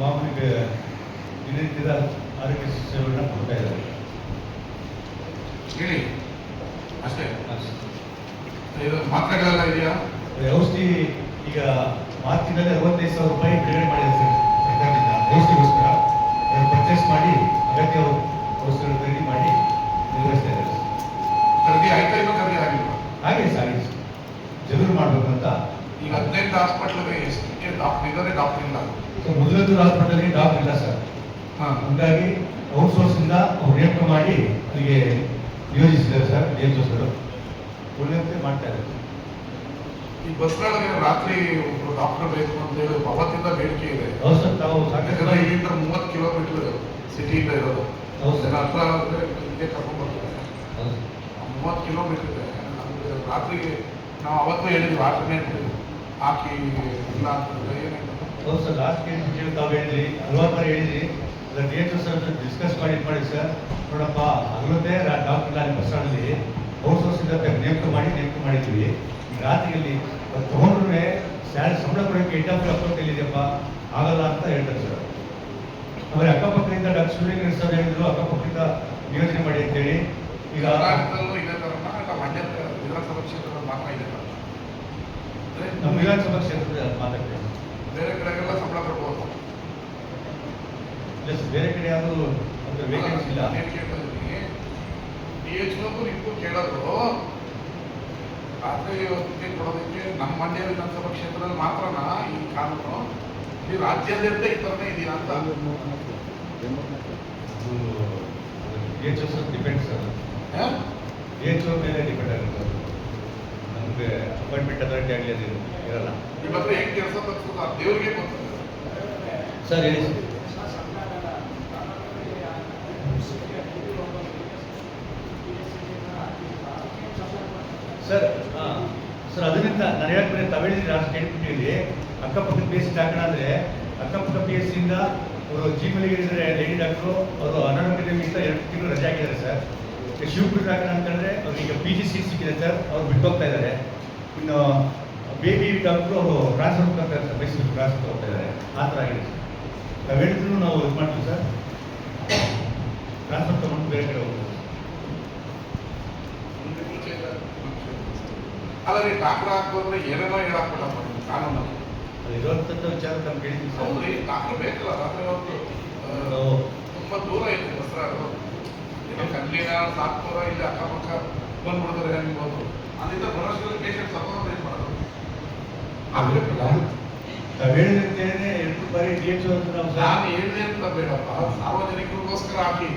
ಮಾಮೂಲಿ ದಿನನಿತ್ಯದ ಆರೋಗ್ಯ ಸೇವೆಗಳನ್ನ ಕೊಡ್ತಾ ಇದ್ದಾರೆ. ಹೇಳಿ ಅಷ್ಟೇ. ಮಾತ್ರೆಗಳೆಲ್ಲ ಇದೆಯಾ? ಔಷಧಿ ಈಗ ಮಾರ್ಚಿನಲ್ಲಿ 65,000 ರೂಪಾಯಿ ಬಿಡುಗಡೆ ಮಾಡಿದೆ ಸರ್ ಸರ್ಕಾರದಿಂದ ಔಷಧಿಗೋಸ್ಕರ. ಪರ್ಚೇಸ್ ಮಾಡಿ ಅಗತ್ಯ ಔಷಧಿಗಳು ಖರೀದಿ ಮಾಡಿ ನಿರ್ವಹಿಸ್ತಾ ಇದ್ದಾರೆ. ಖರೀದಿ ಆಯ್ತಾ? ಇನ್ನೂ ಖರೀದಿ ಆಗಿಲ್ಲ? ಹಾಗೆ ಸರ್ ಜರೂರು ಮಾಡ್ಬೇಕಂತ. ಈಗ 15 ಹಾಸ್ಪಿಟ್ಲಿಗೆ ಎಷ್ಟು ಡಾಕ್ಟರ್ ಇದ್ದಾರೆ? ಡಾಕ್ಟರ್ ಇಲ್ಲ. ಮೊದಲನೇದು ಹಾಸ್ಪಿಟಲ್ಗೆ ಡಾಕ್ಟರ್ ಇಲ್ಲ ಸರ್. ಹಂಗಾಗಿ ಔಟ್ಸೋರ್ಸಿಂದ ಅವ್ರು ನೇಮಕ ಮಾಡಿ ಅಲ್ಲಿಗೆ ನಿಯೋಜಿಸಿದ್ದಾರೆ ಸರ್. ನೇಮಕೋಸ್ಕರ ಉಳಿದಂತೆ ಮಾಡ್ತಾ ಇದ್ದಾರೆ. ಈ ಬಸ್ಗಳಿಗೆ ರಾತ್ರಿ ಒಬ್ಬರು ಡಾಕ್ಟರ್ ಬೇಕು ಅಂತ ಹೇಳಿ ಅವತ್ತಿಂದ ಬೇಡಿಕೆ ಇದೆ. ಹೌದು ಸರ್. ತಾವು ಸಾಕಷ್ಟು ಇಲ್ಲಿಂದ 30 ಕಿಲೋಮೀಟರ್ ಸಿಟಿಯಿಂದ ಇರೋದು. ಹೌದು ಸರ್. ಹತ್ರ ಇಲ್ಲೇ ಕರ್ಕೊಂಡು ಬರ್ತಾರೆ. 30 ಕಿಲೋಮೀಟರ್ ಇದೆ. ರಾತ್ರಿಗೆ ನಾವು ಅವತ್ತು ಹೇಳಿದ್ವಿ ಆಲ್ಟರ್ನೇಟ್ ಹಾಕಿ ಇಲ್ಲ ಅಂತಂದ್ರೆ ಏನಾಯ್ತು? ಹೌದು ಸರ್. ಲಾಸ್ಟ್ ಕೇಳಿ ತಾವು ಹೇಳಿದ್ರಿ, ಹಲವಾರು ಬಾರಿ ಹೇಳಿದ್ರಿ. DHO ಸರ್ ಡಿಸ್ಕಸ್ ಮಾಡಿ ಸರ್ ನೋಡಪ್ಪ ಹಗಲೊತ್ತೇ ಡಾಕ್ಟರ್ ಅಲ್ಲಿ ಬಸ್ಸಾಡಲ್ಲಿ ಔಟ್ಸೋರ್ಸಿಂದ ನೇಮಕ ಮಾಡಿದ್ವಿ. ರಾತ್ರಿಯಲ್ಲಿ ತೊಗೊಂಡ್ರೆ ಸಂಬಳ ಕೊಡೋಕ್ಕೆ 8 ಅಕೌಂಟ್ ಎಲ್ಲಿದೆಯಪ್ಪ ಆಗಲ್ಲ ಅಂತ ಹೇಳ್ತಾರೆ ಸರ್. ಆಮೇಲೆ ಅಕ್ಕಪಕ್ಕದಿಂದ ಡಾಕ್ಟರ್ ಸೂರ್ಯಕರ್ ಸರ್ ಹೇಳಿದ್ರು ಅಕ್ಕಪಕ್ಕದಿಂದ ನಿಯೋಜನೆ ಮಾಡಿ ಅಂತೇಳಿ. ಈಗ ಇದೇ ತರ ಮಂಡ್ಯ ವಿಧಾನಸಭಾ ಕ್ಷೇತ್ರದ ಮಾತ್ರ ಇದೆ. ನಮ್ಮ ವಿಧಾನಸಭಾ ಕ್ಷೇತ್ರದ ಮಾತಾಡ್ತೇವೆ. ಬೇರೆ ಕಡೆಗೆಲ್ಲ ಸಂಬಳ ಕೊಡ್ಬೋದು. ಇಲ್ಲ ಸರ್, ಬೇರೆ ಕಡೆ ಯಾವುದು ವೇಕೆನ್ಸಿ ಇಲ್ಲ. DHO ಇಬ್ಬರು ಕೇಳೋದು ರಾತ್ರಿ ಹೊತ್ತಿಗೆ ಕೊಡೋದಕ್ಕೆ ನಮ್ಮ ಮಂಡ್ಯ ವಿಧಾನಸಭಾ ಕ್ಷೇತ್ರದಲ್ಲಿ ಮಾತ್ರನಾ ಈ ಕಾನೂನು? ಈ ರಾಜ್ಯಾದ್ಯಂತ ಈ ಥರನೇ ಇದೆಯಾ ಅಂತ? DHO sir depend sir. DHO ಮೇಲೆ ಡಿಪೆಂಡ್ ಆಗುತ್ತೆ. ನಮಗೆ ಅಪಾಯಿಂಟ್ಮೆಂಟ್ ಅಥಾರಿಟಿ ಆಗಲಿ ಅದು ಇರಲ್ಲ. ಈ ಬಗ್ಗೆ ಹೆಂಗೆ ಕೆಲಸ ತಪ್ಪಿಸೋದು ದೇವ್ರಿಗೆ ಗೊತ್ತಿಲ್ಲ ಸರ್. ಹೇಳಿ ಸರ್. ಸರ್ ಸರ್ ಅದರಿಂದ ನಾನು ಹೇಳಕ್ಕೆ ತಾವೇಳಿದ್ರೆ ಲಾಸ್ಟ್ ಕೇಳ್ಬಿಟ್ಟಿಲ್ಲಿ ಅಕ್ಕಪಕ್ಕದ ಪಿ ಎಸ್ ಸಿ ಹಾಕೋಣ ಅಂದರೆ ಅಕ್ಕಪಕ್ಕ ಪಿ ಎಸ್ ಸಿಯಿಂದ ಅವರು ಜೀವನಿಗೆ ಇದ್ದಾರೆ ಲೇಡಿ ಡಾಕ್ಟ್ರು ಅವರು ಅನಾರೋಗ್ಯದಿಂದ 2 ತಿಂಗಳು ರಜೆ ಆಗಿದ್ದಾರೆ ಸರ್. ಶಿವಪುರ ಹಾಕೋಣ ಅಂತಂದರೆ ಅವ್ರಿಗೆ PG ಸೀಟ್ ಸಿಕ್ಕಿದೆ ಸರ್. ಅವ್ರು ಬಿಟ್ಟು ಹೋಗ್ತಾ ಇದ್ದಾರೆ. ಇನ್ನು ಬೇಬಿ ಡಾಕ್ಟ್ರು ಅವರು ಟ್ರಾನ್ಸ್ಫರ್ ಹೋಗ್ತಾ ಇದ್ದಾರೆ ಸರ್. ಮೈಸೂರು ಟ್ರಾನ್ಸ್ಫರ್ ಹೋಗ್ತಾ ಇದ್ದಾರೆ. ಆ ಥರ ಆಗಿದೆ ಸರ್. ನಾವು ಹೇಳಿದ್ರು ನಾವು ಇದು ಮಾಡ್ತೀವಿ ಸರ್. ಟ್ರಾನ್ಸ್ಫರ್ ತೊಗೊಂಡು ಬೇರೆ ಕಡೆ ಹೋಗ್ತೀವಿ. ಅಲ್ಲ ರೀ ಡಾಕ್ಟರ್ ಹಾಕೋದ್ರೆ ಏನೇನೋ ಹೇಳಾಕ್ಬಿಡಪ್ಪ ಕಾನೂನಲ್ಲಿ. ಅದು ಇರುವಂಥದ್ದು ವಿಚಾರ ತಮ್ಗೆ ಹೇಳಿದ್ವಿ ಸರ್. ಹೌದ್ರಿ, ಡಾಕ್ಟರ್ ಬೇಕಲ್ಲ. ರಾತ್ರಿ ಹೊತ್ತು ತುಂಬ ದೂರ ಇದೆ ಬಸ್ರಾಡು. ಏನೋ ಕಲ್ಲಿನ ಸಾಕ್ಪುರ ಇಲ್ಲಿ ಅಕ್ಕಪಕ್ಕ ಬಂದ್ಬಿಡ್ತಾರೆ ಅನ್ಬೋದು. ಅಲ್ಲಿಂದ ಬರೋಷ್ಟು ಪೇಷಂಟ್ ಸಪೋರ್ಟ್ ಏನು ಮಾಡೋದು? ತಾವು ಹೇಳಿದಂತೇನೆ 2 ಬಾರಿ DHO ಅಂತ ನಾವು ನಾನು ಹೇಳಿದೆ ಅಂತ ಬೇಡಪ್ಪ, ಸಾರ್ವಜನಿಕರಿಗೋಸ್ಕರ ಹಾಕಿ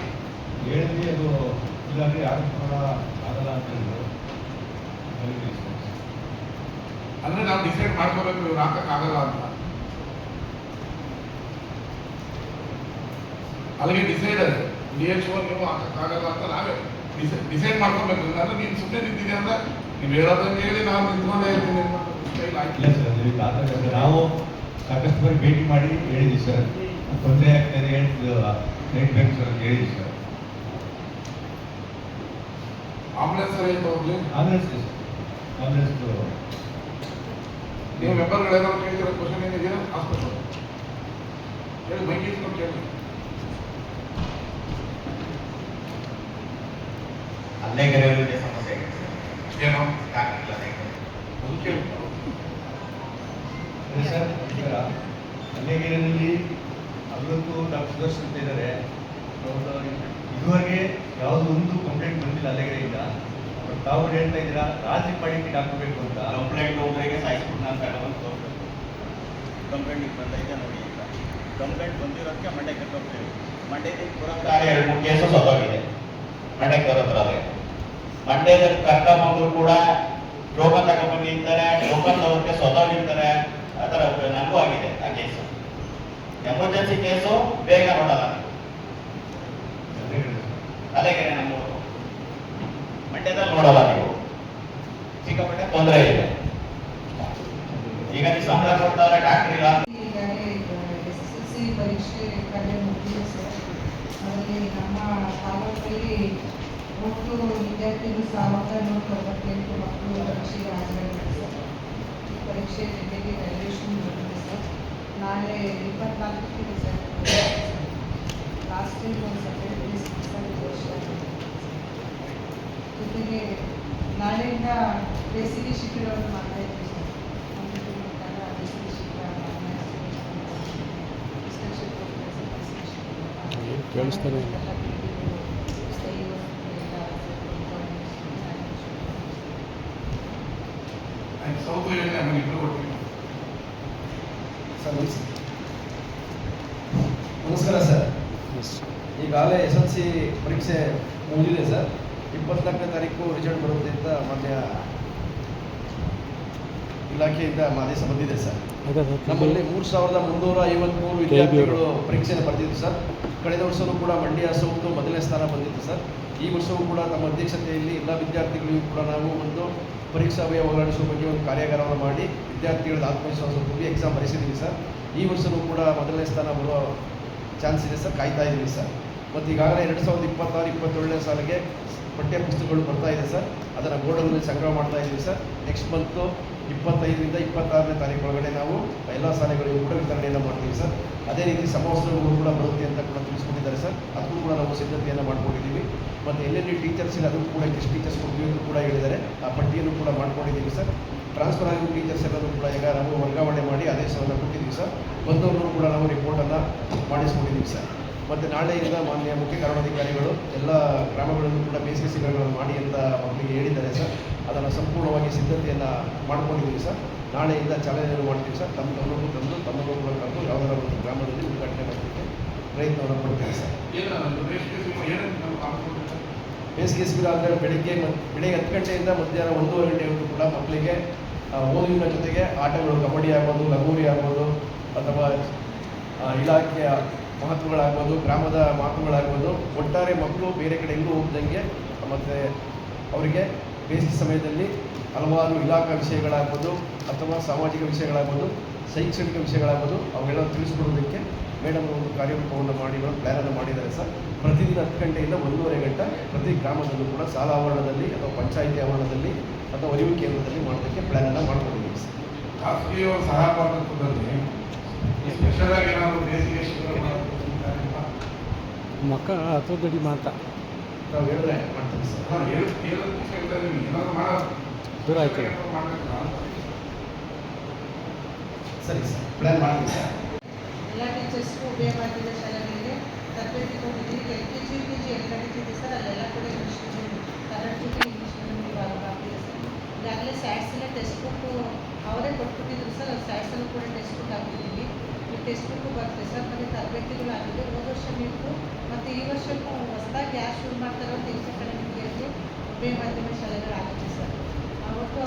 ಹೇಳಿದ್ವಿ. ಅದು ಇಲ್ಲಾಂದ್ರೆ ಆಗಲ್ಲ ಅಂತ ಹೇಳಿದ್ರು. ಅಂದ್ರೆ ನಾವು ಡಿಸೈಡ್ ಮಾಡ್ಕೋಬೇಕು ಇವ್ರು ಹಾಕಕ್ಕಾಗಲ್ಲ ಅಂತ. ಅಲ್ಲಿಗೆ ಡಿಸೈಡ್ ಅದು DHO ನೀವು ಹಾಕಕ್ಕಾಗಲ್ಲ ಅಂತ ನಾವೇ ಡಿಸೈಡ್ ಮಾಡ್ಕೋಬೇಕು. ಅಂದ್ರೆ ನೀನು ಸುಮ್ಮನೆ ನಿಂತಿದೆ ಅಂದ್ರೆ ನೀವು ಹೇಳೋದಂಗೆ ಹೇಳಿ ನಾವು ನಿಂತ್ಕೊಂಡೇ ಇರ್ತೀನಿ. ಇಲ್ಲ ಸರ್, ನಾವು ಸಾಕಷ್ಟು ಬಾರಿ ಭೇಟಿ ಮಾಡಿ ಹೇಳಿದ್ವಿ ಸರ್. ತೊಂದರೆ ಆಗ್ತಾಯಿದೆ ಬೇಕು ಸರ್ ಅಂತ ಹೇಳಿದ್ವಿ ಸರ್. ಆಂಬುಲೆನ್ಸ್ ಏನು ಹೋಗ್ಲಿ? ಆಂಬುಲೆನ್ಸ್ ನೀವು ಮೆಂಬರ್ಗಳೇನಾದ್ರು ಕೇಳ್ತಿರೋ ಕ್ವಶನ್ ಏನಿದೆಯಾ? ಹಾಸ್ಪಿಟಲ್ ಹೇಳಿ, ಮೈಕ್ ಇಟ್ಕೊಂಡು ಕೇಳಿ. ಅಲ್ಲೇಗೆರೆಯವರಿಗೆ ಸಮಸ್ಯೆ ಏನು ಕೇಳಿ ಸರ್. ಅಲ್ಲೇಗೆರೆಯಲ್ಲಿ ಅವತ್ತು ಡಾಕ್ಟರ್ ಸುದರ್ಶನ್ ಅಂತ ಇದ್ದಾರೆ. ಇದುವರೆಗೆ ಯಾವುದೋ ಒಂದು ಕಂಪ್ಲೇಂಟ್ ಬಂದಿಲ್ಲ ಅಲ್ಲೇಗೆರೆಯಿಂದ. ತಾವು ಹೇಳ್ತಾ ಇದ್ದೀರಾ ರಾತ್ರಿ ಪಾಳಿಗೆ ಡಾಕ್ಟರ್ ಬೇಕು ಅಂತ. ಕಂಪ್ಲೇಂಟ್ ಹೋಗೋರಿಗೆ ಸಾಯಿಸ್ಬಿಟ್ಟು ನಾನು ತಗೊಂಡು ಕಂಪ್ಲೇಂಟ್ ಬಂದೈತೆ ನೋಡಿ. ಈಗ ಕಂಪ್ಲೇಂಟ್ ಬಂದಿರೋದಕ್ಕೆ ಮಂಡ್ಯಕ್ಕೆ ಹೋಗ್ತೀವಿ. ಮಂಡ್ಯದಲ್ಲಿ ಪುರಸ್ಕಾರ 2-3 ಕೇಸು ಸತ್ತೋಗಿದೆ. ಮಂಡ್ಯಕ್ಕೆ ಬರೋದ್ರ ಮಂಡ್ಯದಲ್ಲಿ ಕರ್ಕೊಂಬಂದ್ರು ಕೂಡ ಟೋಕನ್ ತಗೊಂಡ್ಬಂದು ನಿಂತಾರೆ. ಟೋಕನ್ ತಗೋಕ್ಕೆ ಸತ್ತೋಗಿರ್ತಾರೆ. ಆ ಥರ ನನಗೂ ಆಗಿದೆ ಆ ಕೇಸು. ಎಮರ್ಜೆನ್ಸಿ ಕೇಸು ಬೇಗ ನೋಡಲ್ಲ. ಅಲ್ಲೇಗೆರೆ ನಮ್ಮೂರು ಮಂಡ್ಯದಲ್ಲಿ ನೋಡಲ್ಲ ನೀವು. ಸಿಕ್ಕಾಪಟ್ಟೆ ತೊಂದರೆ ಇದೆ. ಈಗ ನೀವು ಸಂಬಳ ಕೊಡ್ತಾರೆ, ಡಾಕ್ಟರ್ ಇಲ್ಲ. SSLC ಪರೀಕ್ಷೆ ಕಾರ್ಯ ಮುಗಿದಿದೆ ಸರ್. ಅದರಲ್ಲಿ ನಮ್ಮ ತಾಲೂಕಲ್ಲಿ ಒಟ್ಟು ವಿದ್ಯಾರ್ಥಿಗಳು 1198 ಮಕ್ಕಳು ಪರೀಕ್ಷೆಗೆ ಹಾಜರಾಗಿದ್ದಾರೆ ಸರ್. ಈ ಪರೀಕ್ಷೆ ಜೊತೆಗೆ ವ್ಯಾಲ್ಯೂಯೇಷನ್ ಬರುತ್ತೆ ಸರ್. ನಾಳೆ 24 ರಿಸಲ್ಟ್ ಲಾಸ್ಟ್ ಟೈಮ್ ಒಂದು ಸೆಕೆಂಡ್ ಪ್ಲೇಸ್ ಜೊತೆಗೆ ನಾಳೆಯಿಂದ ಬೇಸಿಗೆ ಶಿಬಿರವನ್ನು ಮಾಡ್ತಾ ಇದ್ದೀವಿ ಸರ್. ಒಂದು ತಿಂಗಳ ಕಾಲ ಬೇಸಿಗೆ ಶಿಬಿರ ಕೇಳಿಸ್ತಾನೆ ಇಲ್ಲ. ಸೌತ್ ಯೋಜನೆ ನಮಗೆ ಇಬ್ಬರು ಕೊಡ್ತೀವಿ. ಸರ್ ನಮಸ್ಕಾರ ಸರ್. ಈಗಾಗಲೇ SSLC ಪರೀಕ್ಷೆ ಮುಗಿದಿದೆ ಸರ್. 24ನೇ ತಾರೀಕು ರಿಸಲ್ಟ್ ಬರುತ್ತೆ ಅಂತ ಮಾನ್ಯ ಇಲಾಖೆಯಿಂದ ಆದೇಶ ಬಂದಿದೆ ಸರ್. ನಮ್ಮಲ್ಲಿ 3,353 ವಿದ್ಯಾರ್ಥಿಗಳು ಪರೀಕ್ಷೆಯನ್ನು ಬರೆದಿದ್ದು ಸರ್. ಕಳೆದ ವರ್ಷವೂ ಕೂಡ ಮಂಡ್ಯ ಸೌತ್ ಮೊದಲನೇ ಸ್ಥಾನ ಬಂದಿತ್ತು ಸರ್. ಈ ವರ್ಷವೂ ಕೂಡ ನಮ್ಮ ಅಧ್ಯಕ್ಷತೆಯಲ್ಲಿ ಎಲ್ಲ ವಿದ್ಯಾರ್ಥಿಗಳಿಗೂ ಕೂಡ ನಾವು ಒಂದು ಪರೀಕ್ಷಾ ವ್ಯಯ ಹೋರಾಡಿಸುವ ಬಗ್ಗೆ ಒಂದು ಕಾರ್ಯಾಗಾರವನ್ನು ಮಾಡಿ ವಿದ್ಯಾರ್ಥಿಗಳ ಆತ್ಮವಿಶ್ವಾಸ ತುಂಬಿ ಎಕ್ಸಾಮ್ ಬರೆಸಿದ್ದೀವಿ ಸರ್. ಈ ವರ್ಷವೂ ಕೂಡ ಮೊದಲನೇ ಸ್ಥಾನ ಬರುವ ಚಾನ್ಸ್ ಇದೆ ಸರ್. ಕಾಯ್ತಾ ಇದ್ದೀವಿ ಸರ್. ಮತ್ತು ಈಗಾಗಲೇ 2026-27ನೇ ಸಾಲಿಗೆ ಪಠ್ಯ ಪುಸ್ತಕಗಳು ಬರ್ತಾ ಇದೆ ಸರ್. ಅದನ್ನು ಬೋರ್ಡಲ್ಲಿ ಸಂಗ್ರಹ ಮಾಡ್ತಾ ಇದ್ದೀವಿ ಸರ್. ನೆಕ್ಸ್ಟ್ ಮಂತು 25ರಿಂದ 26ನೇ ತಾರೀಕು ಒಳಗಡೆ ನಾವು ಎಲ್ಲ ಶಾಲೆಗಳಿಗೂ ಕೂಡ ವಿತರಣೆಯನ್ನು ಮಾಡ್ತೀವಿ ಸರ್. ಅದೇ ರೀತಿ ಸಮವಸ್ತ್ರಗಳು ಕೂಡ ಬರುತ್ತೆ ಅಂತ ಕೂಡ ತಿಳಿಸ್ಕೊಂಡಿದ್ದಾರೆ ಸರ್. ಅದಕ್ಕೂ ಕೂಡ ನಾವು ಸಿದ್ಧತೆಯನ್ನು ಮಾಡ್ಕೊಂಡಿದ್ದೀವಿ. ಮತ್ತು ಎಲ್ಲೆಲ್ಲಿ ಟೀಚರ್ಸ್ ಇಲ್ಲ ಅದಕ್ಕೂ ಕೂಡ ಗೆಸ್ಟ್ ಟೀಚರ್ಸ್ ಕೊಡ್ತೀವಿ ಅಂತ ಕೂಡ ಹೇಳಿದ್ದಾರೆ. ಆ ಪಟ್ಟಿಯನ್ನು ಕೂಡ ಮಾಡ್ಕೊಂಡಿದ್ದೀವಿ ಸರ್. ಟ್ರಾನ್ಸ್ಫರ್ ಆಗಿರೋ ಟೀಚರ್ಸ್ ಎಲ್ಲರೂ ಕೂಡ ಈಗ ನಾವು ವರ್ಗಾವಣೆ ಮಾಡಿ ಆದೇಶವನ್ನು ಕೊಟ್ಟಿದ್ದೀವಿ ಸರ್. ಬಂದವರು ಕೂಡ ನಾವು ರಿಪೋರ್ಟನ್ನು ಮಾಡಿಸ್ಕೊಂಡಿದ್ದೀವಿ ಸರ್. ಮತ್ತು ನಾಳೆಯಿಂದ ಮಾನ್ಯ ಮುಖ್ಯ ಕಾರಣಾಧಿಕಾರಿಗಳು ಎಲ್ಲ ಗ್ರಾಮಗಳಲ್ಲೂ ಕೂಡ ಬೇಸಿಗೆ ಶಿಬಿರಗಳನ್ನು ಮಾಡಿ ಅಂತ ಮಕ್ಕಳಿಗೆ ಹೇಳಿದ್ದಾರೆ ಸರ್. ಅದನ್ನು ಸಂಪೂರ್ಣವಾಗಿ ಸಿದ್ಧತೆಯನ್ನು ಮಾಡ್ಕೊಂಡಿದ್ದೀವಿ ಸರ್. ನಾಳೆಯಿಂದ ಚಾಲನೆಯನ್ನು ಮಾಡ್ತೀವಿ ಸರ್. ತಮ್ಮನ್ನು ತಂದು ತಮ್ಮನ್ನು ಕೂಡ ಕರೆದು ಯಾವುದಾರ ಒಂದು ಗ್ರಾಮದಲ್ಲಿ ಉದ್ಘಾಟನೆ ಮಾಡಲಿಕ್ಕೆ ಪ್ರಯತ್ನವನ್ನು ಪಡ್ತೀವಿ ಸರ್. ಬೇಸಿಗೆ ಶಿಬಿರ ಅಂದರೆ ಬೆಳಿಗ್ಗೆ 10 ಗಂಟೆಯಿಂದ ಮಧ್ಯಾಹ್ನ 1:30 ಗಂಟೆವರೆಗೂ ಕೂಡ ಮಕ್ಕಳಿಗೆ ಓದುವಿನ ಜೊತೆಗೆ ಆಟಗಳು, ಕಬಡ್ಡಿ ಆಗ್ಬೋದು, ಲಗೋರಿ ಆಗ್ಬೋದು, ಅಥವಾ ಇಲಾಖೆಯ ಮಹತ್ವಗಳಾಗ್ಬೋದು, ಗ್ರಾಮದ ಮಹತ್ವಗಳಾಗ್ಬೋದು, ಒಟ್ಟಾರೆ ಮಕ್ಕಳು ಬೇರೆ ಕಡೆ ಎಲ್ಲೂ ಹೋಗ್ದಂಗೆ ಮತ್ತು ಅವರಿಗೆ ಬೇಸಿಗೆ ಸಮಯದಲ್ಲಿ ಹಲವಾರು ಇಲಾಖಾ ವಿಷಯಗಳಾಗ್ಬೋದು ಅಥವಾ ಸಾಮಾಜಿಕ ವಿಷಯಗಳಾಗ್ಬೋದು, ಶೈಕ್ಷಣಿಕ ವಿಷಯಗಳಾಗ್ಬೋದು ಅವೆಲ್ಲ ತಿಳಿಸ್ಕೊಡೋದಕ್ಕೆ ಮೇಡಮ್ ಒಂದು ಕಾರ್ಯಕ್ರಮವನ್ನು ಮಾಡಿ ಪ್ಲ್ಯಾನನ್ನು ಮಾಡಿದ್ದಾರೆ ಸರ್. ಪ್ರತಿದಿನ 10 ಗಂಟೆಯಿಂದ 1:30 ಗಂಟೆ ಪ್ರತಿ ಗ್ರಾಮದಲ್ಲೂ ಕೂಡ ಶಾಲಾ ಆವರಣದಲ್ಲಿ ಅಥವಾ ಪಂಚಾಯಿತಿ ಆವರಣದಲ್ಲಿ ಅಥವಾ ಅರಿವು ಕೇಂದ್ರದಲ್ಲಿ ಮಾಡೋದಕ್ಕೆ ಪ್ಲ್ಯಾನನ್ನು ಮಾಡ್ಕೊಂಡಿದ್ದೀವಿ ಸರ್. ಖಾಸಗಿಯವರು ಸಹಭಾಗಿತ್ವದಲ್ಲಿ ಸ್ಪೆಷಲ್ ಆಗಿ ಏನಾದರೂ ಬೇಸಿಗೆ ಶಿಬಿರ ಮಕ್ಕ ಹತ್ತದಡಿ ಮಾತಾ ನಾವು ಹೇಳಿದ್ರೆ ಮಾಡ್ತೀವಿ ಸರ್. ದೂರ ಆಯ್ತು. ಸರಿ ಸರ್, ಪ್ಲ್ಯಾನ್ ಮಾಡ್ತೀವಿ ಸರ್. ಎಲ್ಲ ಟೀಚರ್ಸ್ಗೂ ಉಭಯ ಮಾಧ್ಯಮ ಶಾಲೆಗಳಿಗೆ ತರಬೇತಿ ಕೊಟ್ಟಿದ್ದೀವಿ. LKG UKG ಎಲ್ಲ ನಡೀತಿದೆ ಸರ್. ಅಲ್ಲೆಲ್ಲ ಕೂಡ ಇಂಗ್ಲೀಷ್ ಮೀಡಿಯಂ, ಕನ್ನಡ ಜೊತೆ ಇಂಗ್ಲೀಷ್ ಮೀಡಿಯಂ ವಿಭಾಗ ಆಗ್ತಿದೆ ಸರ್. ಈಗಾಗಲೇ ಸ್ಯಾಟ್ಸಿನ ಟೆಕ್ಸ್ಟ್ ಬುಕ್ಕು ಅವರೇ ಕೊಟ್ಬಿಟ್ಟಿದ್ರು ಸರ್. ಅದು ಸ್ಯಾಟ್ಸಲ್ಲೂ ಕೂಡ ಟೆಕ್ಸ್ಟ್ ಬುಕ್ ಹಾಕಿದ್ದೀವಿ. ಈ ಟೆಕ್ಸ್ಟ್ ಬುಕ್ಕು ಬರುತ್ತೆ ಸರ್. ಮತ್ತು ತರಬೇತಿಗಳಾಗಿದೆ. ಹೋದ ವರ್ಷ ನೀವು ಮತ್ತು ಈ ವರ್ಷಕ್ಕೂ ಹೊಸದಾಗಿ ಯಾರು ಶುರು ಮಾಡ್ತಾರೋ ಇಂಗ್ಲೀಷ್ ಅಕಾಡೆಮಿಯಲ್ಲಿ ಉಭಯ ಮಾಧ್ಯಮ ಶಾಲೆಗಳಾಗುತ್ತೆ ಸರ್. ಅವತ್ತು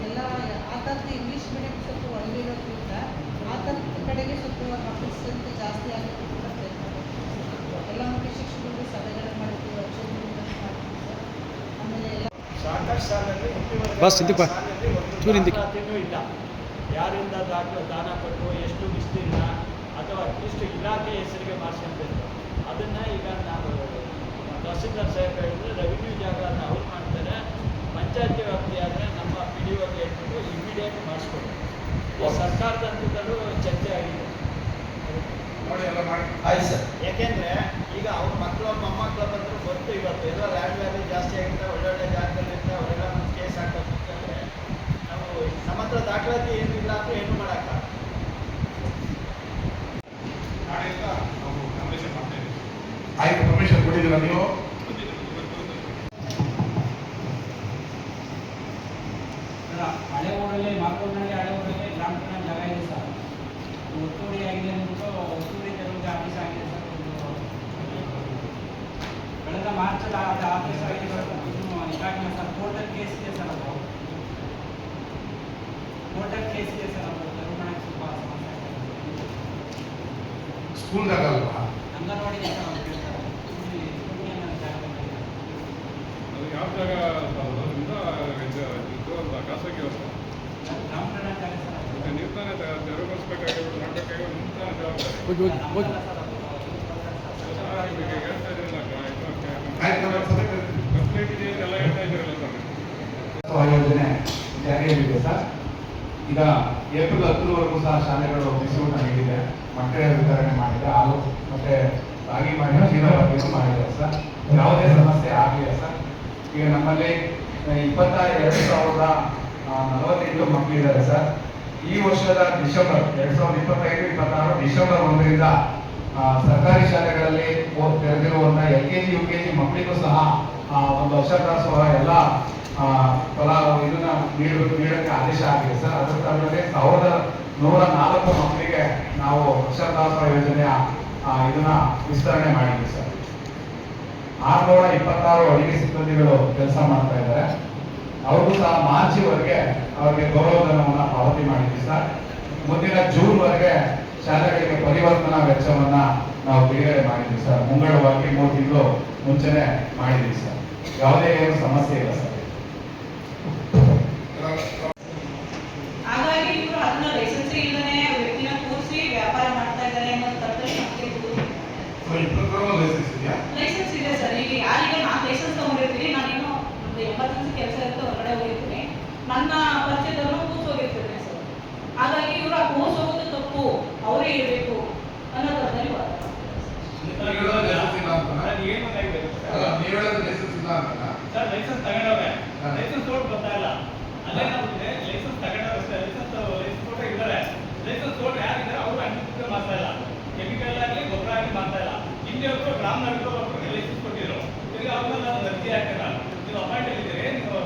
ಎಲ್ಲ ಆ ಥರದ್ದು ಇಂಗ್ಲೀಷ್ ಮೀಡಿಯಂ ಸ್ವಲ್ಪ ಒಳಗಿರೋದ್ರಿಂದ ಆ ಥರದ ಕಡೆಗೆ ಸ್ವಲ್ಪ ಮಕ್ಕಳ ಸಂಖ್ಯೆ ಜಾಸ್ತಿ ಆಗೋದು ಕೂಡ ಪ್ರಯತ್ನ ಮಾಡ್ತೀವಿ. ಎಲ್ಲ ಮುಖ್ಯ ಶಿಕ್ಷಕರು ಸಭೆಗಳನ್ನು ಮಾಡ್ತೀವಿ, ಅರ್ಜೆಂಟ್ ಮಾಡ್ತೀವಿ ಸರ್. ಆಮೇಲೆ ಎಲ್ಲ ಸಾಕಷ್ಟು ಸಾಲಲ್ಲಿ ಬಸ್ ಹಿಂದಕ್ಕೆ ಬಾ. ಚೂರು ಹಿಂದಕ್ಕೆ. ಇಲ್ಲ ಯಾರಿಂದ ದಾನ ಕೊಟ್ಟು ಎಷ್ಟು ವಿಸ್ತೀರ್ಣ ಅಥವಾ ಅಟ್ಲೀಸ್ಟ್ ಇಲಾಖೆ ಹೆಸರಿಗೆ ಮಾಡಿಸ್ಕೊಂತಿದ್ರು. ಅದನ್ನು ಈಗ ನಾವು ತಹಸೀಲ್ದಾರ್ ಸಾಹೇಬ್ ಹೇಳಿದ್ರೆ ರೆವಿನ್ಯೂ ಜಾಗನ ಅವ್ರು ಮಾಡ್ತಾರೆ. ಪಂಚಾಯತಿ ವ್ಯಾಪ್ತಿ ಆದರೆ ನಮ್ಮ PDO ಹೇಳ್ಬಿಟ್ಟು ಇಮಿಡಿಯೇಟ್ ಮಾಡಿಸ್ಕೊಡ್ತಾರೆ. ಇದು ಸರ್ಕಾರದ ಹಂತದಲ್ಲೂ ಚರ್ಚೆ ಆಗಿದೆ. ನೋಡಿ ಎಲ್ಲ ಮಾಡಿ ಆಯ್ತು ಸರ್. ಯಾಕೆಂದರೆ ಈಗ ಅವ್ರ ಮಕ್ಕಳು ಮೊಮ್ಮಕ್ಕಳು ಬಂದರೂ ಗೊತ್ತು ಇವತ್ತು ಎಲ್ಲ ಲ್ಯಾಂಡ್ ವ್ಯಾಲ್ಯೂ ಜಾಸ್ತಿ ಆಗಿದೆ. ಒಳ್ಳೊಳ್ಳೆ ಜಾಗದಲ್ಲಿ ಇರ್ತಾರೆ. ಅವರೆಲ್ಲ ನಮ್ಮ ಕೇಸ್ ಹಾಕೋದಂತಂದರೆ ನಾವು ನಮ್ಮ ಹತ್ರ ದಾಖಲಾತಿ ಏನಿಲ್ಲ ಅಂದರೆ ಏನು ಮಾಡೋಕ್ಕಾಗಲ್ಲ. ನಾಳೆಯಿಂದ ನಾವು ನಾಮಿನೇಷನ್ ಮಾಡ್ತಾ ಇದ್ದೀವಿ. ಆಯ್ತು, ಪರ್ಮಿಷನ್ ಕೊಟ್ಟಿದ್ದೀರಾ ನೀವು? ಹಳೆ ಊರಲ್ಲಿ ಮಾರ್ಕೊಂಡಲ್ಲಿ ಹಳೆ ಊರಲ್ಲಿ ಗ್ರಾಮ ಪಂಚಾಯತ್ ಜಾಗ ಇದೆ ಸರ್. ಒತ್ತುವರಿ ಆಗಿದೆ ಅಂದ್ಬಿಟ್ಟು ಒತ್ತುವರಿ ತೆರವಿಗೆ ಆಫೀಸ್ ಆಗಿದೆ ಸರ್. ಕಳೆದ ಮಾರ್ಚಲ್ಲಿ ಅದು ಆಫೀಸ್ ಆಗಿದೆ ಸರ್. ಇನ್ನೂ ಇದಾಗಿಲ್ಲ ಸರ್. ಕೋರ್ಟಲ್ಲಿ ಕೇಸ್ ಇದೆ ಸರ್. ಅದು ಕೋರ್ಟಲ್ಲಿ ಕೇಸ್ ಇದೆ ಸರ್. ಅದು ತೆರವು ಮಾಡೋಕ್ಕೆ ಸ್ವಲ್ಪ ಸಮಸ್ಯೆ ಆಗ್ತದೆ. ಸ್ಕೂಲ್ ಜಾಗ ಅಲ್ವಾ? ಅಂಗನವಾಡಿ ಸರ್ ಅವ್ರು ಕೇಳ್ತಾರೆ. ಇಲ್ಲಿ ಜಾಗದಲ್ಲಿ ಯಾವ ಜಾಗ ಖಾಸಗಿ ಗ್ರಾಮ ಪಂಚಾಯತ್ ಜಾಗ ಸರ್. ನೀವು ತಾನೇ ತೆರವುಗೊಳಿಸ್ಬೇಕಾಗಿರೋದು, ಮಾಡಬೇಕಾಗಿರೋದು ನಿಮ್ಮ ತಾನೇ ಜವಾಬ್ದಾರಿ. ಹೋಗಿ ಹೋಗಿ ಹೋಗಿ. ಹೇಳ್ತಾ ಇದ್ದೀರಲ್ಲ ಆಯ್ತು, ನಮ್ಮ ಸಭೆ ಕರೆದಿದ್ದೀವಿ. ಕಂಪ್ಲೀಟ್ ಇದೆ ಎಲ್ಲ ಹೇಳ್ತಾ ಇದ್ದೀರಲ್ಲ ಸರ್. ಯೋಜನೆ ಜಾರಿಯಲ್ಲಿದೆ ಸರ್. ಈಗ ಏಪ್ರಿಲ್ 10ರವರೆಗೂ ಸಹ ಶಾಲೆಗಳು ಬಿಸಿಯೂಟ ನೀಡಿದೆ, ಮೊಟ್ಟೆ ವಿತರಣೆ ಮಾಡಿದೆ, ಹಾಲು ಮತ್ತೆ ರಾಗಿ ಮಾಡಿ ಚೀನವಾಗಿಯೂ ಮಾಡಿದ್ದಾರೆ ಸರ್. ಯಾವುದೇ ಸಮಸ್ಯೆ ಆಗಲಿಲ್ಲ ಸರ್. ಈಗ ನಮ್ಮಲ್ಲಿ 2,48 ಮಕ್ಕಳಿದ್ದಾರೆ ಸರ್. ಈ ವರ್ಷದ ಡಿಸೆಂಬರ್ 2025-26 ಡಿಸೆಂಬರ್ 1ರಿಂದ ಸರ್ಕಾರಿ ಶಾಲೆಗಳಲ್ಲಿ ತೆರೆದಿರುವಂತಹ LKG UKG ಮಕ್ಕಳಿಗೂ ಸಹ ಒಂದು ಅಕ್ಷರದಾಸೋಹ ಎಲ್ಲ ಇದನ್ನ ನೀಡಕ್ಕೆ ಆದೇಶ ಆಗಿದೆ ಸರ್. ಅದರ ತರದಲ್ಲಿ 1,104 ಮಕ್ಕಳಿಗೆ ನಾವು ಅಕ್ಷರದಾಸೋಹ ಯೋಜನೆಯ ಇದನ್ನ ವಿಸ್ತರಣೆ ಮಾಡಿದ್ವಿ ಸರ್. 626 ಅಡಿಗೆ ಸಿಬ್ಬಂದಿಗಳು ಕೆಲಸ ಮಾಡ್ತಾ ಇದ್ದಾರೆ. ಅವ್ರಿಗೂ ಸಹ ಮಾರ್ಚ್ವರೆಗೆ ಅವರಿಗೆ ಗೌರವಧನವನ್ನು ಪಾವತಿ ಮಾಡಿದ್ವಿ ಸರ್. ಮುಂದಿನ ಜೂನ್ವರೆಗೆ ಶಾಲೆಗಳಿಗೆ ಪರಿವರ್ತನಾ ವೆಚ್ಚವನ್ನ ನಾವು ಬಿಡುಗಡೆ ಮಾಡಿದ್ವಿ ಸರ್. ಮುಂಗಡವಾಗಿ 3 ತಿಂಗಳು ಮುಂಚೆನೆ ಮಾಡಿದ್ವಿ ಸರ್. ಯಾವುದೇ ಏನು ಸಮಸ್ಯೆ ಇಲ್ಲ ಸರ್. ಹಾಗಾಗಿ ಇವರು ಅದನ್ನ ಲೈಸೆನ್ಸ್ ಇಲ್ಲದೆ ವ್ಯಕ್ತಿನ ಕೂರಿಸಿ ವ್ಯಾಪಾರ ಮಾಡ್ತಾ ಇದ್ದಾರೆ ಅನ್ನೋ ತಪ್ಪಲ್ಲಿ ಲೈಸೆನ್ಸ್ ಇದೆ ಸರ್. ಈಗ ಯಾರಿಗೆ ನಾನು ಲೈಸೆನ್ಸ್ ತಗೊಂಡಿರ್ತೀನಿ, ನಾನೇನೋ ಒಂದು ಎಮರ್ಜೆನ್ಸಿ ಕೆಲಸ ಇರುತ್ತೆ ಹೊರಗಡೆ ಹೋಗಿರ್ತೀನಿ, ನನ್ನ ಪರಿಚಯದವರು ಕೂಸ್ ಹೋಗಿರ್ತೀನಿ ಸರ್. ಹಾಗಾಗಿ ಇವರು ಆ ಕೂಸ್ ಹೋಗೋದು ತಪ್ಪು, ಅವರೇ ಇರಬೇಕು ಅನ್ನೋ ಥರದಲ್ಲಿ ಲೈಸೆನ್ಸ್ ತಗೊಂಡವ್ರೆ, ಲೈಸೆನ್ಸ್ ತೋಟ್ ಬರ್ತಾ ಇಲ್ಲ. ಅಲ್ಲೇನಾಗುತ್ತೆ, ಲೈಸೆನ್ಸ್ ತಗೊಂಡವ್ರೆ, ಲೈಸೆನ್ಸ್ ತೋಟ ಇದ್ದಾರೆ, ಲೈಸೆನ್ಸ್ ತೋಟ ಯಾರಿದ್ದಾರೆ ಅವರು ಅಂಟಿಸಿದ್ರೆ ಮಾಡ್ತಾ ಇಲ್ಲ, ಕೆಮಿಕಲ್ ಆಗಲಿ ಗೊಬ್ಬರ ಆಗಲಿ ಮಾಡ್ತಾ ಇಲ್ಲ. ಹಿಂದಿಯವರು ಗ್ರಾಮದವರು ಲೈಸೆನ್ಸ್ ಕೊಟ್ಟಿದ್ರು, ಈಗ ಅವ್ರನ್ನ ನಾನು ಅರ್ಜಿ ಹಾಕಿಲ್ಲ. ನೀವು ಅಪಾಯಿಂಟ್ ಇದ್ದೀರಿ, ನೀವು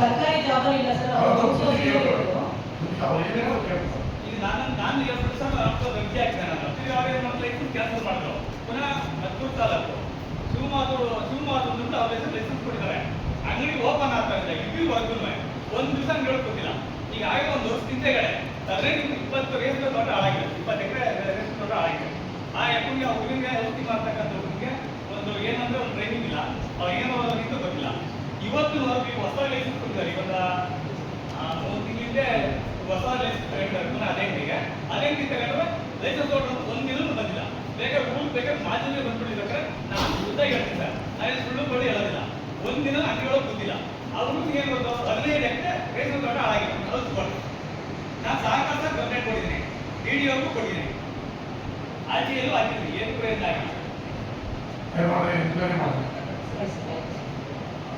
ಸರ್ಕಾರಿ ಜಾಬ್ ಇಲ್ಲ ಸರ್. ಈಗ ನಾನು 2 ವರ್ಷ ಅರ್ಜಿ ಹಾಕಿದೆ. ನಾನು ಈಗ ಅವ್ರೇನು ಲೈಸೆನ್ಸ್ ಕ್ಯಾನ್ಸಲ್ ಮಾಡಿದ್ರು. ಪುನಃ 10 ತಾಲೂಕು ಶಿವಮೊಗ್ಗದಿಂದ ಅವ್ರ ಲೈಸೆನ್ಸ್ ಕೊಟ್ಟಿದ್ದಾರೆ. ಅಂಗಡಿ ಓಪನ್ ಆಗ್ತಾ ಇದೆ, ಇಲ್ಲಿವರೆಗೂ ಒಂದು ದಿವಸ ಹೇಳಕ್ ಗೊತ್ತಿಲ್ಲ. ಈಗ ಆಗ ಒಂದು ವರ್ಷದಿಂದಗಡೆ 20 ರೇಷ್ಮೆ ತೋಟ ಹಾಳಾಗಿದೆ, 20 ಎಕರೆ ರೇಷ್ಮೆ ತೋಟ ಹಾಳಾಗಿದೆ. ಆ ಎಪ್ಪನಿಗೆ ಆ ಹುಡುಗನಿಗೆ ಔಷಧಿ ಮಾಡ್ತಕ್ಕಂಥ ಹುಡುಗನಿಗೆ ಒಂದು ಏನಂದ್ರೆ ಒಂದು ಟ್ರೈನಿಂಗ್ ಇಲ್ಲ, ಅವ್ರು ಏನೋ ನಿಂತ ಗೊತ್ತಿಲ್ಲ. ಇವತ್ತು ಹೊಸ ಲೈಸೆನ್ಸ್ ಕೊಟ್ಟಿದ್ದಾರೆ. ಇವತ್ತ 3 ತಿಂಗಳಿಂದ ಹೊಸ ಲೈಸೆನ್ಸ್ ತಗೊಂಡಿದ್ದಾರೆ. ಪುನಃ ಅದೇ ತಗೊಂಡ್ರೆ ಲೈಸೆನ್ಸ್ ತೋಟ ಒಂದು ದಿನ ಬಂದಿಲ್ಲ. ಬೇಕಾದ್ರೆ ರೂಲ್ ಬೇಕಾದ್ರೆ ಮಾಧ್ಯಮ ಬಂದ್ಬಿಟ್ಟಿದ್ರೆ ನಾನು ಶುದ್ಧ ಹೇಳ್ತೀನಿ ಸರ್, ನಾವೇನು ಸುಳ್ಳು ಬಳಿ ಹೇಳೋದಿಲ್ಲ. ಒಂದಿನ ಅಂಗಡಿಯೊಳಗೆ ಗೊತ್ತಿಲ್ಲ. ಅವ್ರಿಗೂ ಏನು ಗೊತ್ತು, 15 ಎಕರೆ ರೇಷ್ಮೆ ತೋಟ ಹಾಳಾಗಿದೆ, ಕಳಿಸ್ಕೊಂಡು ನಾನು ಸಾಕಾಗ ಕಂಪ್ಲೇಂಟ್ ಕೊಟ್ಟಿದ್ದೀನಿ, DDOಗೂ ಕೊಟ್ಟಿದ್ದೀನಿ, RTIಯಲ್ಲೂ ಹಾಕಿದ್ದೀನಿ, ಏನು ಪ್ರಯತ್ನ ಆಗಿಲ್ಲ.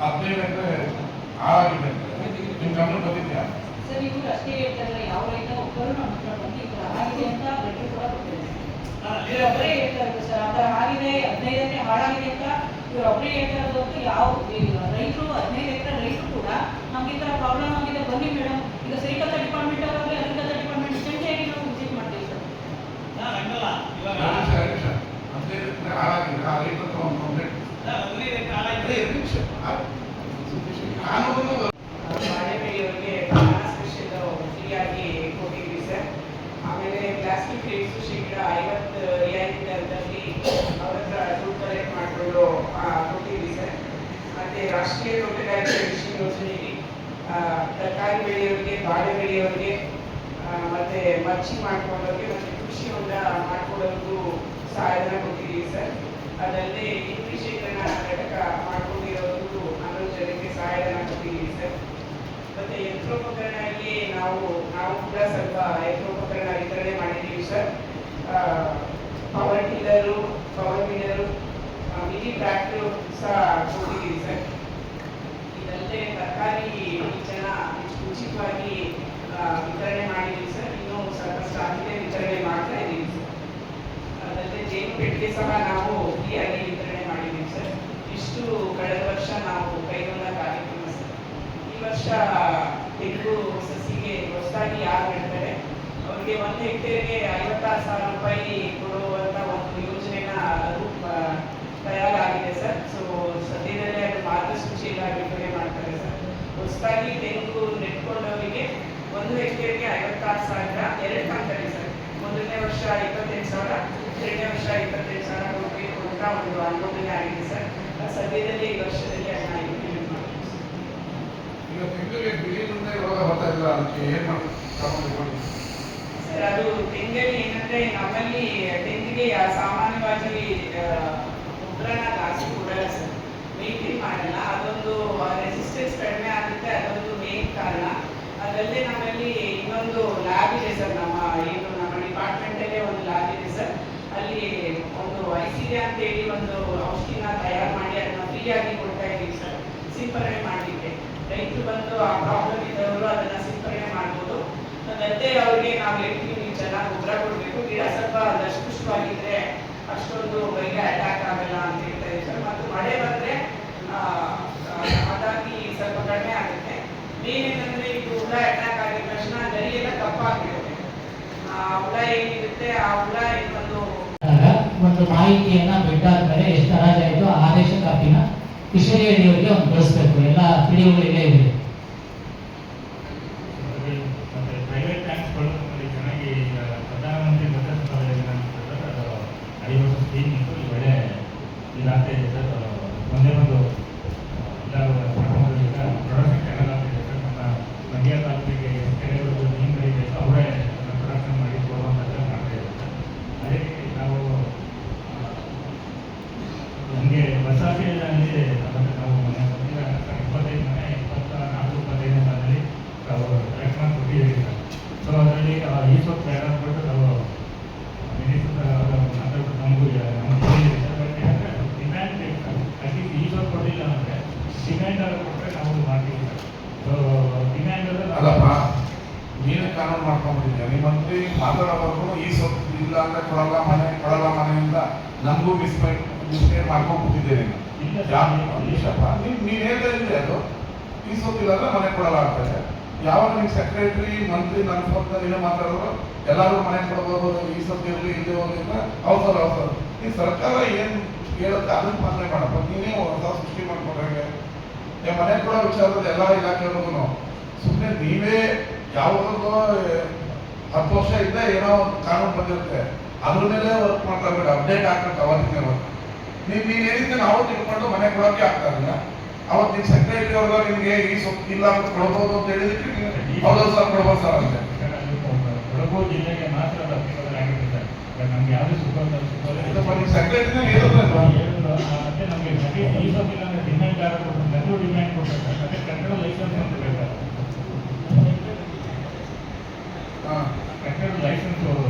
15 ಎಕರೆ ಹಾಳಾಗಿದೆ ನಿಮ್ಮ ಗಮನ ಬಂದಿದ್ಯಾ ಸರ್? ಇವರು ಅಷ್ಟೇ ಹೇಳ್ತಾರಲ್ಲ, ಯಾವ ರೈತ ಒಬ್ಬರು ನಮ್ಮ ಹತ್ರ ಬಂದಿಲ್ಲ ಆಗಿದೆ ಅಂತ ಲೆಟರ್ ಕೂಡ ಕೊಟ್ಟಿದ್ದಾರೆ. ಇವರೊಬ್ಬರೇ ಹೇಳ್ತಾ ಇರೋದು ಸರ್, ಆ ಥರ ಆಗಿದೆ 15 ಎಕರೆ ಹಾಳಾಗಿದೆ ಅಂತ ಇವರೊಬ್ಬರೇ ಹೇಳ್ತಾ ಇರೋದು. ಯಾವ ರೈತರು 15 ಎಕರೆ ರೈತರು ಕೂಡ ನಮ್ಗೆ ಈ ಥರ ಪ್ರಾಬ್ಲಮ್ ಆಗಿದೆ, ಬನ್ನಿ ಮೇಡಮ್, ಈಗ ಶ್ರೀಕಂಠ ಡಿಪಾರ್ಟ್ಮೆಂಟ್ ಅವರಾಗಲಿ ಅಗ್ರಿಕಲ್ಚರ್ ಡಿಪಾರ್ಟ್ಮೆಂಟ್ ಜಂಟಿಯಾಗಿ ನಾವು ವಿಸಿಟ್ ಮಾಡ್ತೀವಿ ಸರ್. ನಾನು ಹಂಗಲ್ಲ, ಇವಾಗ 15 ಎಕರೆ ಹಾಳಾಗಿದೆ, ಆ ರೈತ ಕಂಪ್ಲೇಂಟ್ 15 ಎಕರೆ ಹಾಳಾಗಿದೆ. ಬಾಳೆ ಬೆಳೆಯೋರಿಗೆ ಸ್ಪೆಷಲ್ ಫ್ರೀಯಾಗಿ ಕೊಟ್ಟಿದ್ವಿ ಸರ್. ಆಮೇಲೆ ಪ್ಲಾಸ್ಟಿಕ್ ರೇಟ್ಸು ಶೇಕಡ 50 ರಿಯಾಯಿತಿ ದರದಲ್ಲಿ ಅವ್ರ ಹತ್ರ ದುಡ್ಡು ಕಲೆಕ್ಟ್ ಮಾಡಿಕೊಂಡು ಕೊಟ್ಟಿದ್ವಿ ಸರ್. ಮತ್ತು ರಾಷ್ಟ್ರೀಯ ತೋಟಗಾರಿಕೆ ಕೃಷಿ ಯೋಜನೆಯಲ್ಲಿ ತರಕಾರಿ ಬೆಳೆಯೋರಿಗೆ, ಬಾಳೆ ಬೆಳೆಯೋರಿಗೆ, ಮತ್ತು ಮಚ್ಚಿ ಮಾಡ್ಕೊಳ್ಳೋರಿಗೆ ಮತ್ತು ಕೃಷಿ ಹೊಂಡ ಮಾಡ್ಕೊಳ್ಳೋರಿಗೂ ಸಹಾಯಧನ ಕೊಟ್ಟಿದ್ದೀವಿ ಸರ್. ಅದಲ್ಲದೆ ಇಂಗ್ಲಿ ಶೇಖರಣಾ ಘಟಕ ಮಾಡ್ಕೊಂಡಿರೋರಿಗೂ 11 ಜನಕ್ಕೆ ಸಹಾಯಧನ ಕೊಟ್ಟಿದ್ದೀವಿ ಸರ್. ಮತ್ತು ಯಂತ್ರೋಪಕರಣಕ್ಕೆ ನಾವು ಕೂಡ ಸ್ವಲ್ಪ ಯಂತ್ರೋಪಕರಣ ವಿತರಣೆ ಮಾಡಿದ್ದೀವಿ sir. Power tiller, power weeder, mini tractor ಸಹ ಕೊಟ್ಟಿದ್ದೀವಿ ಸರ್. ಇದಲ್ಲದೆ ತರಕಾರಿ ಬೀಜನ ಉಚಿತವಾಗಿ ವಿತರಣೆ ಮಾಡಿದ್ದೀವಿ ಸರ್. ಇನ್ನೂ ಸ್ವಲ್ಪ ಸಾಧ್ಯತೆ ವಿತರಣೆ ಮಾಡ್ತಾ ಇದ್ದೀವಿ ಸರ್. ಅದಲ್ಲದೆ ಜೇನು ಪೆಟ್ಟಿಗೆ ಸಹ ನಾವು ಫ್ರೀಯಾಗಿ ವಿತರಣೆ ಮಾಡಿದ್ದೀವಿ ಸರ್. ಇಷ್ಟು ಕಳೆದ ವರ್ಷ ನಾವು ಕೈಗೊಂಡ ಕಾರ್ಯಕ್ರಮ ಸರ್. ಈ ವರ್ಷ ತೆಂಗು ಸಸಿಗೆ ಹೊಸದಾಗಿ ಯಾರು ನೆಡ್ತಾರೆ ಅವರಿಗೆ 1 ಹೆಕ್ಟೇರ್ಗೆ 56,000 ರೂಪಾಯಿ ಕೊಡುವಂಥ ಒಂದು ಯೋಜನೆನ ತಯಾರಾಗಿದೆ ಸರ್. ಸೊ ಸದ್ಯದಲ್ಲೇ ಅದು ಮಾರ್ಗಸೂಚಿ ಎಲ್ಲ ಬಿಡುಗಡೆ ಮಾಡ್ತಾರೆ ಸರ್. ಹೊಸದಾಗಿ ತೆಂಗು ನೆಟ್ಕೊಂಡವರಿಗೆ 1 ಹೆಕ್ಟೇರ್ಗೆ 56,000 2 ಕಂತಲ್ಲಿ ಸರ್. ಮೊದಲನೇ ವರ್ಷ 28,000, 2ನೇ ವರ್ಷ 28,000 ಕೊಡಬೇಕು ಅಂತ ಒಂದು ಅನುಮೋದನೆ ಆಗಿದೆ ಸರ್. ಸದ್ಯದಲ್ಲಿ ಈ ವರ್ಷದಲ್ಲಿ ಅದನ್ನ ಇಂಪ್ಲಿಮೆಂಟ್ ಮಾಡ್ತೀವಿ ಸರ್. ಈಗ ತೆಂಗಿಗೆ ಬಿಳಿಯಿಂದ ರೋಗ ಬರ್ತಾ ಇಲ್ಲ, ಅದಕ್ಕೆ ಏನು ಮಾಡಿ ಸರ್? ಅದು ತೆಂಗಲ್ಲಿ ಏನಂದ್ರೆ ನಮ್ಮಲ್ಲಿ ತೆಂಗಿಗೆ ಸಾಮಾನ್ಯವಾಗಿ ಗೊಬ್ಬರನ ಜಾಸ್ತಿ ಕೊಡಲ್ಲ ಸರ್, ಮೇಂಟೈನ್ ಮಾಡಲ್ಲ. ಅದೊಂದು ರೆಸಿಸ್ಟೆನ್ಸ್ ಕಡಿಮೆ ಆಗುತ್ತೆ, ಅದೊಂದು ಮೇನ್ ಕಾರಣ. ಅದಲ್ಲದೆ ನಮ್ಮಲ್ಲಿ ಇನ್ನೊಂದು ಲ್ಯಾಬ್ ಇದೆ ಸರ್. ನಮ್ಮ ಡಿಪಾರ್ಟ್ಮೆಂಟಲ್ಲೇ ಒಂದು ಲ್ಯಾಬ್ ಇದೆ ಸರ್. ಅಲ್ಲಿ ಒಂದು ಐಸಿರಿಯಾ ಅಂತೇಳಿ ಒಂದು ಔಷಧಿನ ತಯಾರು ಮಾಡಿ ಅದನ್ನ ಫ್ರೀಯಾಗಿ ಕೊಡ್ತಾ ಇದ್ದೀವಿ ಸರ್, ಸಿಂಪರಣೆ ಮಾಡಲಿಕ್ಕೆ. ರೈತರು ಬಂದು ಆ ಪ್ರಾಬ್ಲಮ್ ಇದ್ದವರು ಅದನ್ನ ಸಿಂಪರಣೆ ಮಾಡ್ಬೋದು. ಅದಲ್ಲದೆ ಅವ್ರಿಗೆ ನಾವು ಹೇಳ್ತೀವಿ, ನೀವು ಚೆನ್ನಾಗಿ ಗೊಬ್ಬರ ಕೊಡಬೇಕು, ಗಿಡ ಸ್ವಲ್ಪ ದಷ್ಟಪುಷ್ಟವಾಗಿದ್ರೆ ಅಷ್ಟೊಂದು ಬೈಗೆ ಅಟ್ಯಾಕ್ ಆಗಲ್ಲ ಅಂತ ಹೇಳ್ತಾ ಇದ್ದೀವಿ ಸರ್. ಮತ್ತು ಮಳೆ ಬಂದರೆ ಅದಾಗಿ ಸ್ವಲ್ಪ ಕಡಿಮೆ ಆಗುತ್ತೆ. ಮೇನ್ ಏನಂದ್ರೆ ಇದು ಹುಳ ಅಟ್ಯಾಕ್ ಆಗಿದ ತಕ್ಷಣ ಗರಿ ಎಲ್ಲ ಕಪ್ಪಾಗಿರುತ್ತೆ. ಆ ಹುಳ ಏನಿರುತ್ತೆ ಆ ಹುಳ ಇನ್ನೊಂದು ಒಂದು ಮಾಹಿತಿಯನ್ನ ಬಿಟ್ಟಾದ್ಮೇಲೆ ಎಷ್ಟು ಹರಾಜಾಯಿತು ಆ ಆದೇಶ ಕಾಪಿನ ಕಿಶೋರಿ ಅವರಿಗೆ ಒಂದು ಕಳಿಸ್ಬೇಕು. ಎಲ್ಲ ಪಿಡಿಒಗಳಿಗೆ ಇದೆ. ಪ್ರೈವೇಟ್ ಟ್ಯಾಂಕ್ಸ್ಗಳು ಚೆನ್ನಾಗಿ ಪ್ರಧಾನಮಂತ್ರಿ ಭದ್ರತಾ ಯೋಜನೆ ಅದು 5 ವರ್ಷ ಸ್ಕೀಮ್ ಇತ್ತು. ಈ ಒಳ್ಳೆ ಇದಾಗ್ತಾ ಇದೆ ಸರ್. ಒಂದೇ ಒಂದು ಈಗ ಪ್ರೊಡಕ್ಷನ್ ಚೆನ್ನಾಗಾಗ್ತಿದೆ ಸರ್. ನಮ್ಮ ಮಂಡ್ಯ ತಾಲೂಕಿಗೆ ಕೆಲವರು ಮೀನುಗಳಿಬೇಕು, ಅವರೇ ಪ್ರೊಡಕ್ಷನ್ ಮಾಡಿ ಕೊಡುವಂಥದ್ದು ಮಾಡ್ತಾ ಇದೆ ಸರ್. ಅದೇ ರೀತಿ ನಾವು ನಮಗೆ ಬಸಾಫಿಯಲ್ಲಿ ನಾವು 25 ಮನೆ 24-25 ಸಾಲಲ್ಲಿ ನಾವು ಕಲೆಕ್ಟ್ ಮಾಡಿ ಕೊಟ್ಟಿದ್ದೀವಿ ಸರ್. ಸೊ ಅದರಲ್ಲಿ ಈ ಸ್ವಲ್ಪ ಬೇಡ ಅಂದ್ಬಿಟ್ಟು ನಾವು ಮಾತಾಡ್ಬಿಟ್ಟು ನಮಗೂ ಕೊಟ್ಟಿದ್ದೀವಿ ಸರ್. ಬಟ್ ಏನಂದರೆ ಡಿಮ್ಯಾಂಡ್ ಬೇಕು ಸರ್. ಅಟ್ಲೀಸ್ಟ್ ಈ ಸ್ವಲ್ಪ ಕೊಟ್ಟಿಲ್ಲ ಅಂದರೆ ಡಿಮ್ಯಾಂಡ್ ಆಗಿ ಕೊಟ್ಟರೆ ನಾವು ಮಾಡ್ತೀವಿ ಸರ್. ಸೊ ಡಿಮ್ಯಾಂಡ್ ಅಲ್ಲಪ್ಪ, ನೀನೇ ಕಾನೂನು ಮಾಡ್ಕೊಂಡ್ಬಿಟ್ಟಿದ್ಯಾ. ನಿಮ್ಮ ಮಂತ್ರಿ ಮಾತಾಡೋವರೆಗೂ ಈ ಸ್ವಲ್ಪ ಇಲ್ಲ ಅಂದರೆ ಕೊಡಲ್ಲ ಮನೆಯಿಂದ ನಮಗೂ ಮಿಸ್ಮೇಟ್ ಮಾಡ್ಕೊಂಡು ಕೂತಿದ್ದೇನೆ. ನೀನು ಹೇಳ್ತಾ ಇದ್ದೆ ಅದು ಈ ಸ್ವಲ್ಪ ಇಲ್ಲ ಅಂದ್ರೆ ಮನೆ ಕೊಡಲ್ಲ ಆಗ್ತದೆ. ಯಾವಾಗ ನಿಮ್ಮ ಸೆಕ್ರೆಟರಿ ಮಂತ್ರಿ ನನ್ನ ಸ್ವಲ್ಪ ನೀನು ಮಾತಾಡೋರು ಎಲ್ಲರೂ ಮನೆ ಕೊಡ್ಬೋದು, ಈ ಸ್ವಲ್ಪ ಇರಲಿ ಇಲ್ಲದೆ ಹೋಗಿಲ್ಲ ಅವಸರ ಈ ಸರ್ಕಾರ ಏನು ಹೇಳುತ್ತೆ ಅದನ್ನ ಪಾಲನೆ ಮಾಡಪ್ಪ. ನೀನೇ ಹೊಸ ಸೃಷ್ಟಿ ಮಾಡ್ಕೊಂಡ್ರೆ ಮನೆ ಕೊಡೋ ವಿಚಾರದಲ್ಲಿ ಎಲ್ಲ ಇಲಾಖೆಯವ್ರಿಗೂ ಸುಮ್ಮನೆ ನೀವೇ ಯಾವುದೋ 10 ವರ್ಷ ಇದ್ದ ಏನೋ ಒಂದು ಕಾನೂನು ಬಂದಿರುತ್ತೆ, ಅದ್ರ ಮೇಲೆ ವರ್ಕ್ ಮಾಡ್ತಾ ಬೇಡ, ಅಪ್ಡೇಟ್ ಆಗ್ಬೇಕು ಅವತ್ತಿನ ವರ್ಕ್. ನೀನು ಹೇಳಿದ್ದೆ ನಾವು ತಿಳ್ಕೊಂಡು ಮನೆ ಕೊಡೋಕೆ ಆಗ್ತಾ ಇಲ್ಲ. ಅವತ್ತು ನಿಮ್ಮ ಸೆಕ್ರೆಟರಿ ಅವ್ರ ನಿಮಗೆ ಈ ಸ್ವಲ್ಪ ಇಲ್ಲ ಅಂತ ಕೊಡ್ಬೋದು ಅಂತ ಹೇಳಿದಕ್ಕೆ ಹೌದು ಸರ್ ಕೊಡ್ಬೋದು ಸರ್ ಅಂತ. ಕೊಡಗು ಜಿಲ್ಲೆಗೆ ಮಾತ್ರ ಆಗಿರುತ್ತೆ ಸರ್. ನಮ್ಗೆ ಯಾವುದೇ ಸೆಕ್ರೆಟರಿನ ಮತ್ತೆ ನಮಗೆ ಈ ಸ್ವಲ್ಪ ಇಲ್ಲ ಅಂದರೆ ಡಿಮ್ಯಾಂಡ್ ಕೊಟ್ಟು ಡಿಮ್ಯಾಂಡ್ ಕೊಡ್ತಾರೆ ಸರ್. ಮತ್ತೆ ಕಟ್ಟಡ ಲೈಸೆನ್ಸ್ ಅಂತ ಬೇಕಾದ್ರೆ ಕಟ್ಟಡ ಲೈಸೆನ್ಸ್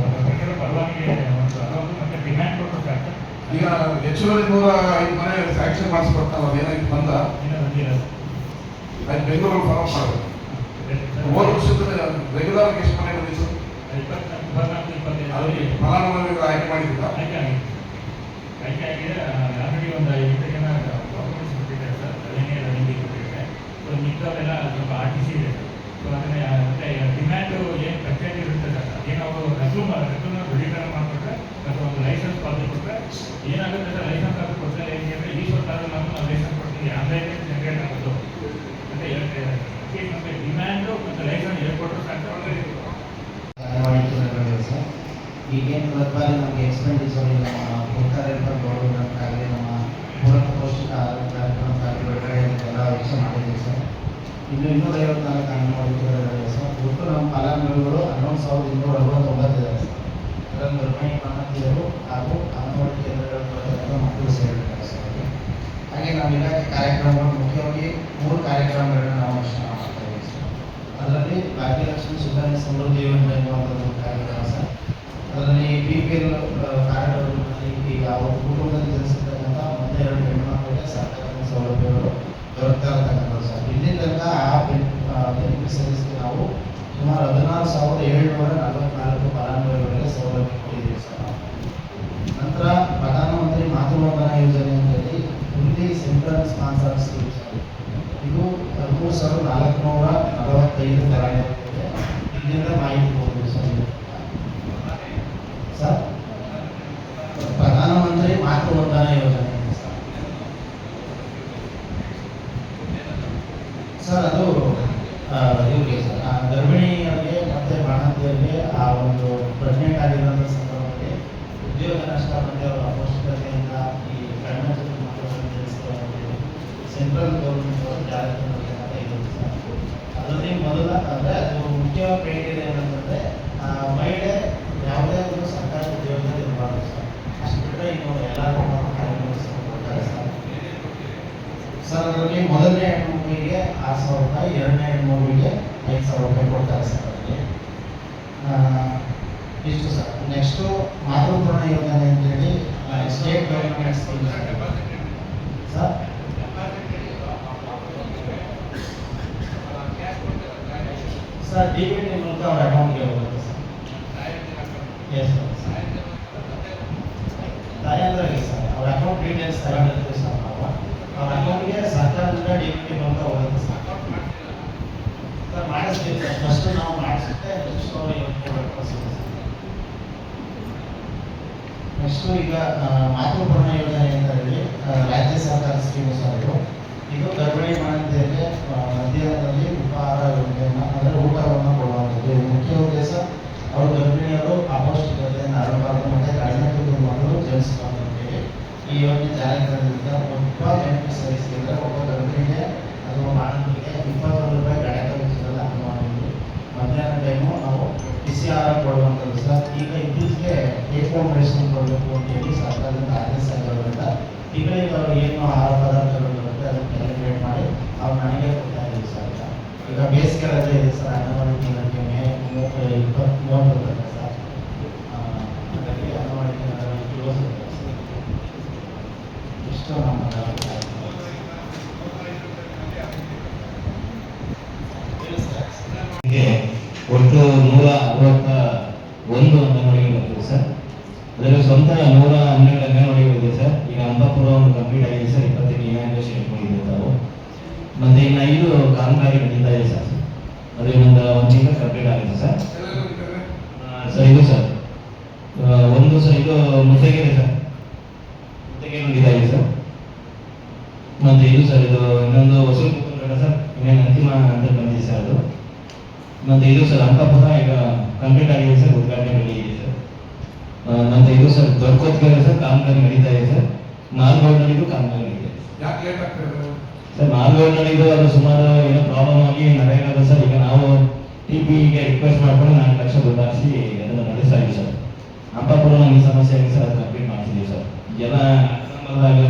ಕಟ್ಟಡ ಪರವಾನಗಿ ಮತ್ತೆ ಡಿಮ್ಯಾಂಡ್ ಕೊಟ್ಟರು ಸರ್. ಈಗ ಹೆಚ್ಚುವರಿ 105 ಮನೆ ಸ್ಯಾಂಕ್ಷನ್ ಮಾಡಿಸ್ಕೊಡ್ತಾವ ಏನಾಗಿ ಬಂದ ಅದು ಬೆಂಗಳೂರಲ್ಲಿ ಫಾಲೋ ಮಾಡಬೇಕು. ಹೋದ ವರ್ಷದ ರೆಗ್ಯುಲರ್ ಎಷ್ಟು ಮನೆ ಬಂದಿತ್ತು? 24-25 ಫಲಾನುಭವಿಗಳು ಆಯ್ಕೆ ಮಾಡಿದ್ದಿಲ್ಲ. ಆಯ್ಕೆ ಆಗಿದೆ. ಆಲ್ರೆಡಿ ಒಂದು 8 ಜನ ಡಾಕ್ಯುಮೆಂಟ್ಸ್ ಕೊಟ್ಟಿದ್ದಾರೆ ಸರ್. ಅದನ್ನೇ ರನ್ನಿಂಗ್ ಕೊಟ್ಟಿದ್ದಾರೆ. ಸೊ ಮಿಕ್ಕವೆಲ್ಲ ಸ್ವಲ್ಪ RTC ಇದೆ ಸರ್. ಸೊ ಅದನ್ನೇ ಮತ್ತೆ ಡಿಮ್ಯಾಂಡು ಏನು ಕಚೇರಿ ಇರುತ್ತೆ ಸರ್, ಅದೇನು ಅವರು ರೆಸ್ಯೂಮ್ ದೃಢೀಕರಣ ಮಾಡಿಕೊಟ್ರೆ ಮತ್ತು ಒಂದು ಲೈಸೆನ್ಸ್ ಕಾಪಿ ಕೊಟ್ಟರೆ ಏನಾಗುತ್ತೆ ಸರ್. ಲೈಸೆನ್ಸ್ ಕಾಪಿ ಕೊಟ್ಟರೆ ಹೇಗೆ ಅಂದರೆ ಈ ಸ್ವಲ್ಪ ನಾವು ಲೈಸೆನ್ಸ್ ಕೊಡ್ತೀವಿ, ಆನ್ಲೈನ್ ಜನರೇಟ್ ಆಗೋದು ಮತ್ತು ನಮಗೆ ಡಿಮ್ಯಾಂಡು ಮತ್ತು ಲೈಸೆನ್ಸ್ ಹೇಳ್ಕೊಟ್ರೆ ಸಾಕು. ಸರ್ ಈಗೇನು ಬರ್ಬಾರಿ ನಮಗೆ ಎಕ್ಸ್ಪೆಂಡಿಚರ್ ಗೌರವಕ್ಕಾಗಲಿ ನಮ್ಮ ಪೂರಕ ಪೌಷ್ಟಿಕ ಆರೋಗ್ಯ ಕಾರ್ಯಕ್ರಮಕ್ಕಾಗಲಿ ಎಲ್ಲ ವೆಚ್ಚ ಮಾಡಿದ್ದೀವಿ ಸರ್. ಇನ್ನು 254 ಅಂಗನವಾಡಿಗಳಿವೆ ಸರ್. ಒಟ್ಟು ನಮ್ಮ ಫಲಾನುಭವಿಗಳು 11,269 ಇದ್ದಾರೆ ಸರ್. ಅದರಲ್ಲಿ ಗರ್ಭಿಣಿ ಮಾನವೀಯರು ಹಾಗೂ ಅಂಗನವಾಡಿ ಕೇಂದ್ರಗಳ ಮಕ್ಕಳು ಸೇರಿದ್ದಾರೆ ಸರ್. ಹಾಗೆ ನಮ್ಮ ಇಲಾಖೆ ಕಾರ್ಯಕ್ರಮಗಳು ಮುಖ್ಯವಾಗಿ 3 ಕಾರ್ಯಕ್ರಮಗಳನ್ನು ನಾವು ಅನುಷ್ಠಾನ ಮಾಡ್ತಾ ಇದ್ದೀವಿ ಸರ್. ಅದರಲ್ಲಿ ಭಾಗ್ಯಲಕ್ಷ್ಮಿ ಸುಕನ್ಯಾ ಸಮೃದ್ಧಿ ಯೋಜನೆ ಎನ್ನುವಂಥದ್ದು ಕಾರ್ಯಕ್ರಮ ಸರ್. ಅದರಲ್ಲಿ BPL ಕಾರ್ಡ್ಗಳಲ್ಲಿ ಈಗ ಅವ್ರ ಕುಟುಂಬದಲ್ಲಿ ಜನಿಸಿರ್ತಕ್ಕಂಥ ಒಂದೇ 2 ಹೆಣ್ಣುಮಕ್ಕಳಿಗೆ ಸರ್ಕಾರದ ಸೌಲಭ್ಯಗಳು ದೊರಕ್ತಾ ಇರತಕ್ಕಂಥದ್ದು ಸರ್. ಇಲ್ಲಿ ತನಕ ಆ ಬೆನಿಫಿಷರೀಸ್ಗೆ ನಾವು ಸುಮಾರು 16,744 ಫಲಾನುಭವಿಗಳಿಗೆ ಸೌಲಭ್ಯ ಕೊಟ್ಟಿದ್ದೀವಿ ಸರ್. ನಂತರ ಪ್ರಧಾನಮಂತ್ರಿ ಮಾತೃವಂದನಾ ಯೋಜನೆ ಅಂತೇಳಿ ಇಲ್ಲಿ ಸೆಂಟ್ರಲ್ ಸ್ಪಾನ್ಸರ್ ಸ್ಕೀಮ್ ಸರ್. ಇದು 3,445 ಫಲಾನುಭವಿಗಳಿಗೆ ಇಲ್ಲಿಂದ ಮಾಹಿತಿ ಕೊಡ್ತೀವಿ ಸರ್. ಸರ್ ಪ್ರಧಾನಮಂತ್ರಿ ಮಾತೃವಂದನಾ ಯೋಜನೆ ಸರ್. ಅದು ಇವರಿಗೆ ಸರ್ ಗರ್ಭಿಣಿಯರಿಗೆ ಮತ್ತು ಬಾಣಂತಿಯರಿಗೆ ಆ ಒಂದು ಪ್ರೆಗ್ನೆಂಟ್ ಆಗಿರೋಂಥ ಸಂದರ್ಭದಲ್ಲಿ ಉದ್ಯೋಗ ನಷ್ಟ ಮತ್ತು ಅವರ ಅಪೌಷ್ಟಿಕತೆಯಿಂದ ಈ ಕಡಿಮೆ ಮಕ್ಕಳನ್ನು ತಿಳಿಸ್ಕೊಳ್ಳೋದು ಸೆಂಟ್ರಲ್ ಗೌರ್ಮೆಂಟ್ ಅವರು ಜಾರಿ ತಂದಿರ್ತಕ್ಕಂಥ ಇದು ಸರ್. ಅದರಲ್ಲಿ ಮೊದಲ ಅಂದರೆ ಅದು ಮುಖ್ಯ ಕ್ರೈಟೀರಿಯಾ ಏನಂತಂದರೆ ಮಹಿಳೆ ಯಾವುದೇ ಒಂದು ಸರ್ಕಾರಿ ಉದ್ಯೋಗದಲ್ಲಿ ಇರಬಾರ್ದು ಸರ್. ಅಷ್ಟು ಬಿಟ್ಟರೆ ಇನ್ನು ಎಲ್ಲರೂ ಕೊಡ್ತಾರೆ ಸರ್. ಸರ್ ಅದರಲ್ಲಿ ಮೊದಲನೇ ಹೆಣ್ಮಗುವಿಗೆ 6,000 ರೂಪಾಯಿ, ಎರಡನೇ ಹೆಣ್ಮಗುವಿಗೆ 5,000 ರೂಪಾಯಿ ಕೊಡ್ತಾರೆ ಸರ್ ಅವರಿಗೆ. ಇಷ್ಟು ಸರ್. ನೆಕ್ಸ್ಟು ಮಾತೃಪೂರ್ಣ ಯೋಜನೆ ಅಂತೇಳಿ state government scheme sir. Sir DBT ಮೂಲಕ ಅವ್ರ ಅಕೌಂಟ್ಗೆ ಹೋಗುತ್ತೆ ಸರ್. Yes sir. ತಾಯಂದ್ರಿಗೆ ಸರ್ ಅವ್ರ ಅಕೌಂಟ್ ಡೀಟೇಲ್ಸ್ ತಗೊಂಡಿರ್ತೀವಿ ಸರ್ ನಾವು. ಅವ್ರ ಅಕೌಂಟ್ಗೆ ಸರ್ಕಾರದಿಂದ DBT ಮೂಲಕ ಹೋಗುತ್ತೆ ಸರ್. ಸರ್ ಮಾಡಿಸ್ತೀವಿ ಸರ್. ಫಸ್ಟ್ ನಾವು ಮಾಡಿಸುತ್ತೆ ನೆಕ್ಸ್ಟ್ ಅವ್ರು ಯೋಜನೆ. ನೆಕ್ಸ್ಟು ಈಗ ಮಾತೃಪೂರ್ಣ ಯೋಜನೆ ಅಂತ ಹೇಳಿ ರಾಜ್ಯ ಸರ್ಕಾರ ಸ್ಕೀಮು ಸರ್ ಇದು ಗರ್ಭಿಣಿ ಮಹಿಳೆಯರಿಗೆ ಮಧ್ಯಾಹ್ನದಲ್ಲಿ ಉಪಹಾರ ಯೋಜನೆಯನ್ನು ಅಂದರೆ ಊಟವನ್ನು ಕೊಡುವಂಥದ್ದು. ಮುಖ್ಯ ಉದ್ದೇಶ ಅವರು ಗರ್ಭಿಣಿಯರು ಅಪೌಷ್ಟಿಕತೆಯನ್ನು ಹರಡಬಾರದು ಮತ್ತು ಕಡಿಮೆ ತೂಕದ ಮಕ್ಕಳು ಜನಿಸಬಾರದು ಅಂತೇಳಿ ಈ ಯೋಜನೆ ಜಾರಿಗೆ ತಂದಿದ್ದ ಒಬ್ಬ ಬೆನಿಫಿಷರೀಸ್ ಅಂದರೆ ಒಬ್ಬ ಗರ್ಭಿಣಿಗೆ ಅಥವಾ ಬಾಣಂತಿಗೆ 21 ರೂಪಾಯಿ ಗಣಕ ವೆಚ್ಚದಲ್ಲಿ ಅಂಗನವಾಡಿಯಲ್ಲಿ ಮಧ್ಯಾಹ್ನ ಟೈಮು ನಾವು ಬಿಸಿ ಆಹಾರ ಕೊಡುವಂಥದ್ದು ಸರ್. ಈಗ ಇತ್ತೀಚೆಗೆ ಟೇಕ್ ಹೋಮ್ ರೇಷನ್ ಕೊಡಬೇಕು ಅಂತೇಳಿ ಸರ್ಕಾರದಿಂದ ಆದೇಶ ಆಗಿರೋದ್ರಿಂದ ತಿಂಗಳಿಗೆ ಅವ್ರು ಏನು ಆಹಾರ ಪದಾರ್ಥಗಳು ಬರುತ್ತೆ ಅದನ್ನು ಕ್ಯಾಲ್ಕುಲೇಟ್ ಮಾಡಿ ಅವ್ರು ನನಗೆ ಕೊಡ್ತಾ ಇದ್ದೀವಿ ಸರ್. ಈಗ ಬೇಸಿಗೆ ರಜೆ ಇದೆ ಸರ್. ಅಂಗನವಾಡಿ ಕೇಂದ್ರಕ್ಕೆ ಮೇ 30 ಬರುತ್ತೆ ಸರ್. ಹಾಗಾಗಿ ಅಂಗನವಾಡಿ ಕೇಂದ್ರ ಕ್ಲೋಸ್ ಇರುತ್ತೆ ಸರ್. ಇಷ್ಟು ನಮ್ಮ ಒಟ್ಟು 161 ಅಂಗನವಾಡಿಗಳು ಬರ್ತದೆ ಸರ್. ಅದರಲ್ಲಿ ಸ್ವಂತ 112 ಅಂಗನವಾಡಿಗಳಿದೆ ಸರ್. ಈಗ ಅಂಬಾಪುರ ಒಂದು ಕಂಪ್ಲೀಟ್ ಆಗಿದೆ ಸರ್. 25 ಇನಾಗ್ರೇಷನ್ ಇಟ್ಕೊಂಡಿದ್ದೀವಿ ತಾವು. ಮತ್ತೆ ಇನ್ನು 5 ಕಾಮಗಾರಿ ನಡೀತಾ ಇದೆ ಸರ್. ಅದು ಇನ್ನೊಂದು 1 ತಿಂಗಳು ಕಂಪ್ಲೀಟ್ ಆಗಿದೆ ಸರ್. ಸರ್ ಇದು ಸರ್ ಒಂದು ಸರ್ ಇದು ಮುದ್ದೆಗೆರೆ ಸರ್. ಮುದ್ದೆಗೆರೆ ನಡೀತಾ ಇದೆ ಸರ್. ಮತ್ತೆ ಇದು ಸರ್ ಇದು ಇನ್ನೊಂದು ಹೊಸೂರು ಕುಕ್ಕುಂದ್ರಡ ಸರ್. ಇನ್ನೇನು ಅಂತಿಮ ಅಂತ ಬಂದಿದೆ ಸರ್ ಅದು. ಮತ್ತೆ ಇದು ಸರ್ ಅಂಕಾಪುರ ಈಗ ಕಂಪ್ಲೀಟ್ ಆಗಿದೆ ಸರ್. ಉದ್ಘಾಟನೆ ರೆಡಿ ಇದೆ ಸರ್. ಮತ್ತೆ ಇದು ಸರ್ ದೊಡ್ಡಕೊತ್ಗೆರೆ ಸರ್ ಕಾಮಗಾರಿ ನಡೀತಾ ಇದೆ ಸರ್. ನಾಲ್ಗೋಡ್ನಲ್ಲಿಗೂ ಕಾಮಗಾರಿ ಇದೆ ಸರ್. ನಾಲ್ಗೋಡ್ನಲ್ಲಿದ್ದು ಅದು ಸುಮಾರು ಏನೋ ಪ್ರಾಬ್ಲಮ್ ಆಗಿ ನಡೆಯೋದು ಸರ್. ಈಗ ನಾವು TPಗೆ ರಿಕ್ವೆಸ್ಟ್ ಮಾಡ್ಕೊಂಡು 4 ಲಕ್ಷ ದುಡ್ಡು ಹಾಕಿಸಿ ಅದನ್ನು ನಡೆಸ್ತಾ ಇದ್ದೀವಿ ಸರ್. ಅಂಕಾಪುರ ನಮಗೆ ಈ ಸಮಸ್ಯೆ ಆಗಿದೆ ಸರ್. ಅದು ಕಂಪ್ಲೀಟ್ ಮಾಡ್ತಿದ್ದೀವಿ ಸರ್. ಎಲ್ಲ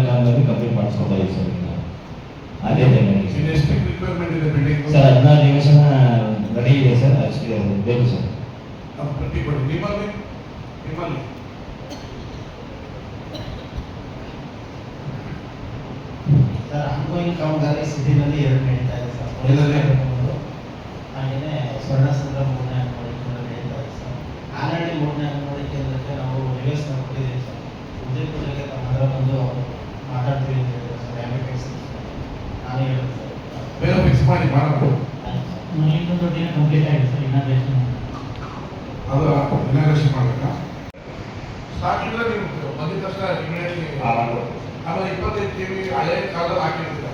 ಕಾಮಗಾರಿ ಕಂಪ್ಲೀಟ್ ಮಾಡಿಸ್ಕೊತಾ ಇದ್ದೀವಿ ಸರ್. ಅದೇ ಸರ್ 16 ನಿಮಿಷನ ರೆಡಿ ಇದೆ ಸರ್. ಅಷ್ಟೇ ಬೇಕು ಸರ್. ಸರ್ ಆನ್ಗೋಯಿಂಗ್ ಕಾಮಗಾರಿ ಸಿಟಿನಲ್ಲಿ 2 ನಡೀತಾ ಇದೆ ಸರ್. ಹಾಗೆಯೇ ಸ್ವರ್ಣಸಂದ್ರ 3ನೇ ಅಂಗನವಾಡಿ ಕೇಂದ್ರ ನಡೀತಾ ಇದೆ ಸರ್. ಆಲ್ರೆಡಿ 3ನೇ ಅಂಗನವಾಡಿ ಕೇಂದ್ರಕ್ಕೆ ನಾವು ರಿವ್ಯೂಸ್ನ ಕೊಟ್ಟಿದ್ದೀವಿ ಸರ್. ಉದ್ಯೋಗಗಳಿಗೆ ನಮ್ಮ ಹತ್ರ ಬಂದು ಮಾತಾಡ್ತೀವಿ ಅಂತ ಹೇಳಿದ್ರು ಸರ್. ಆ್ಯಂಬಿಟೆಕ್ಸ್ ನಾನೇ ಹೇಳಿದೆ ಸರ್. ಬೇರೆ ಫಿಕ್ಸ್ ಮಾಡಿ ಮಾಡೋದು ಇನ್ನೊಂದು ದಿನ ಕಂಪ್ಲೀಟ್ ಆಗಿದೆ ಸರ್. ಇನಾಗ್ರೇಷನ್ ಅದು ಇನಾಗ್ರೇಷನ್ ಮಾಡಬೇಕಾ? ಸ್ಟಾರ್ಟಿಂಗ್ ನೀವು ಬಂದಿದ ತಕ್ಷಣ ಇಮಿಡಿಯೇಟ್ಲಿ ಆಮೇಲೆ 25 KV ಹಳೆ ಕಾಲದಲ್ಲಿ ಹಾಕಿರ್ತೀರ.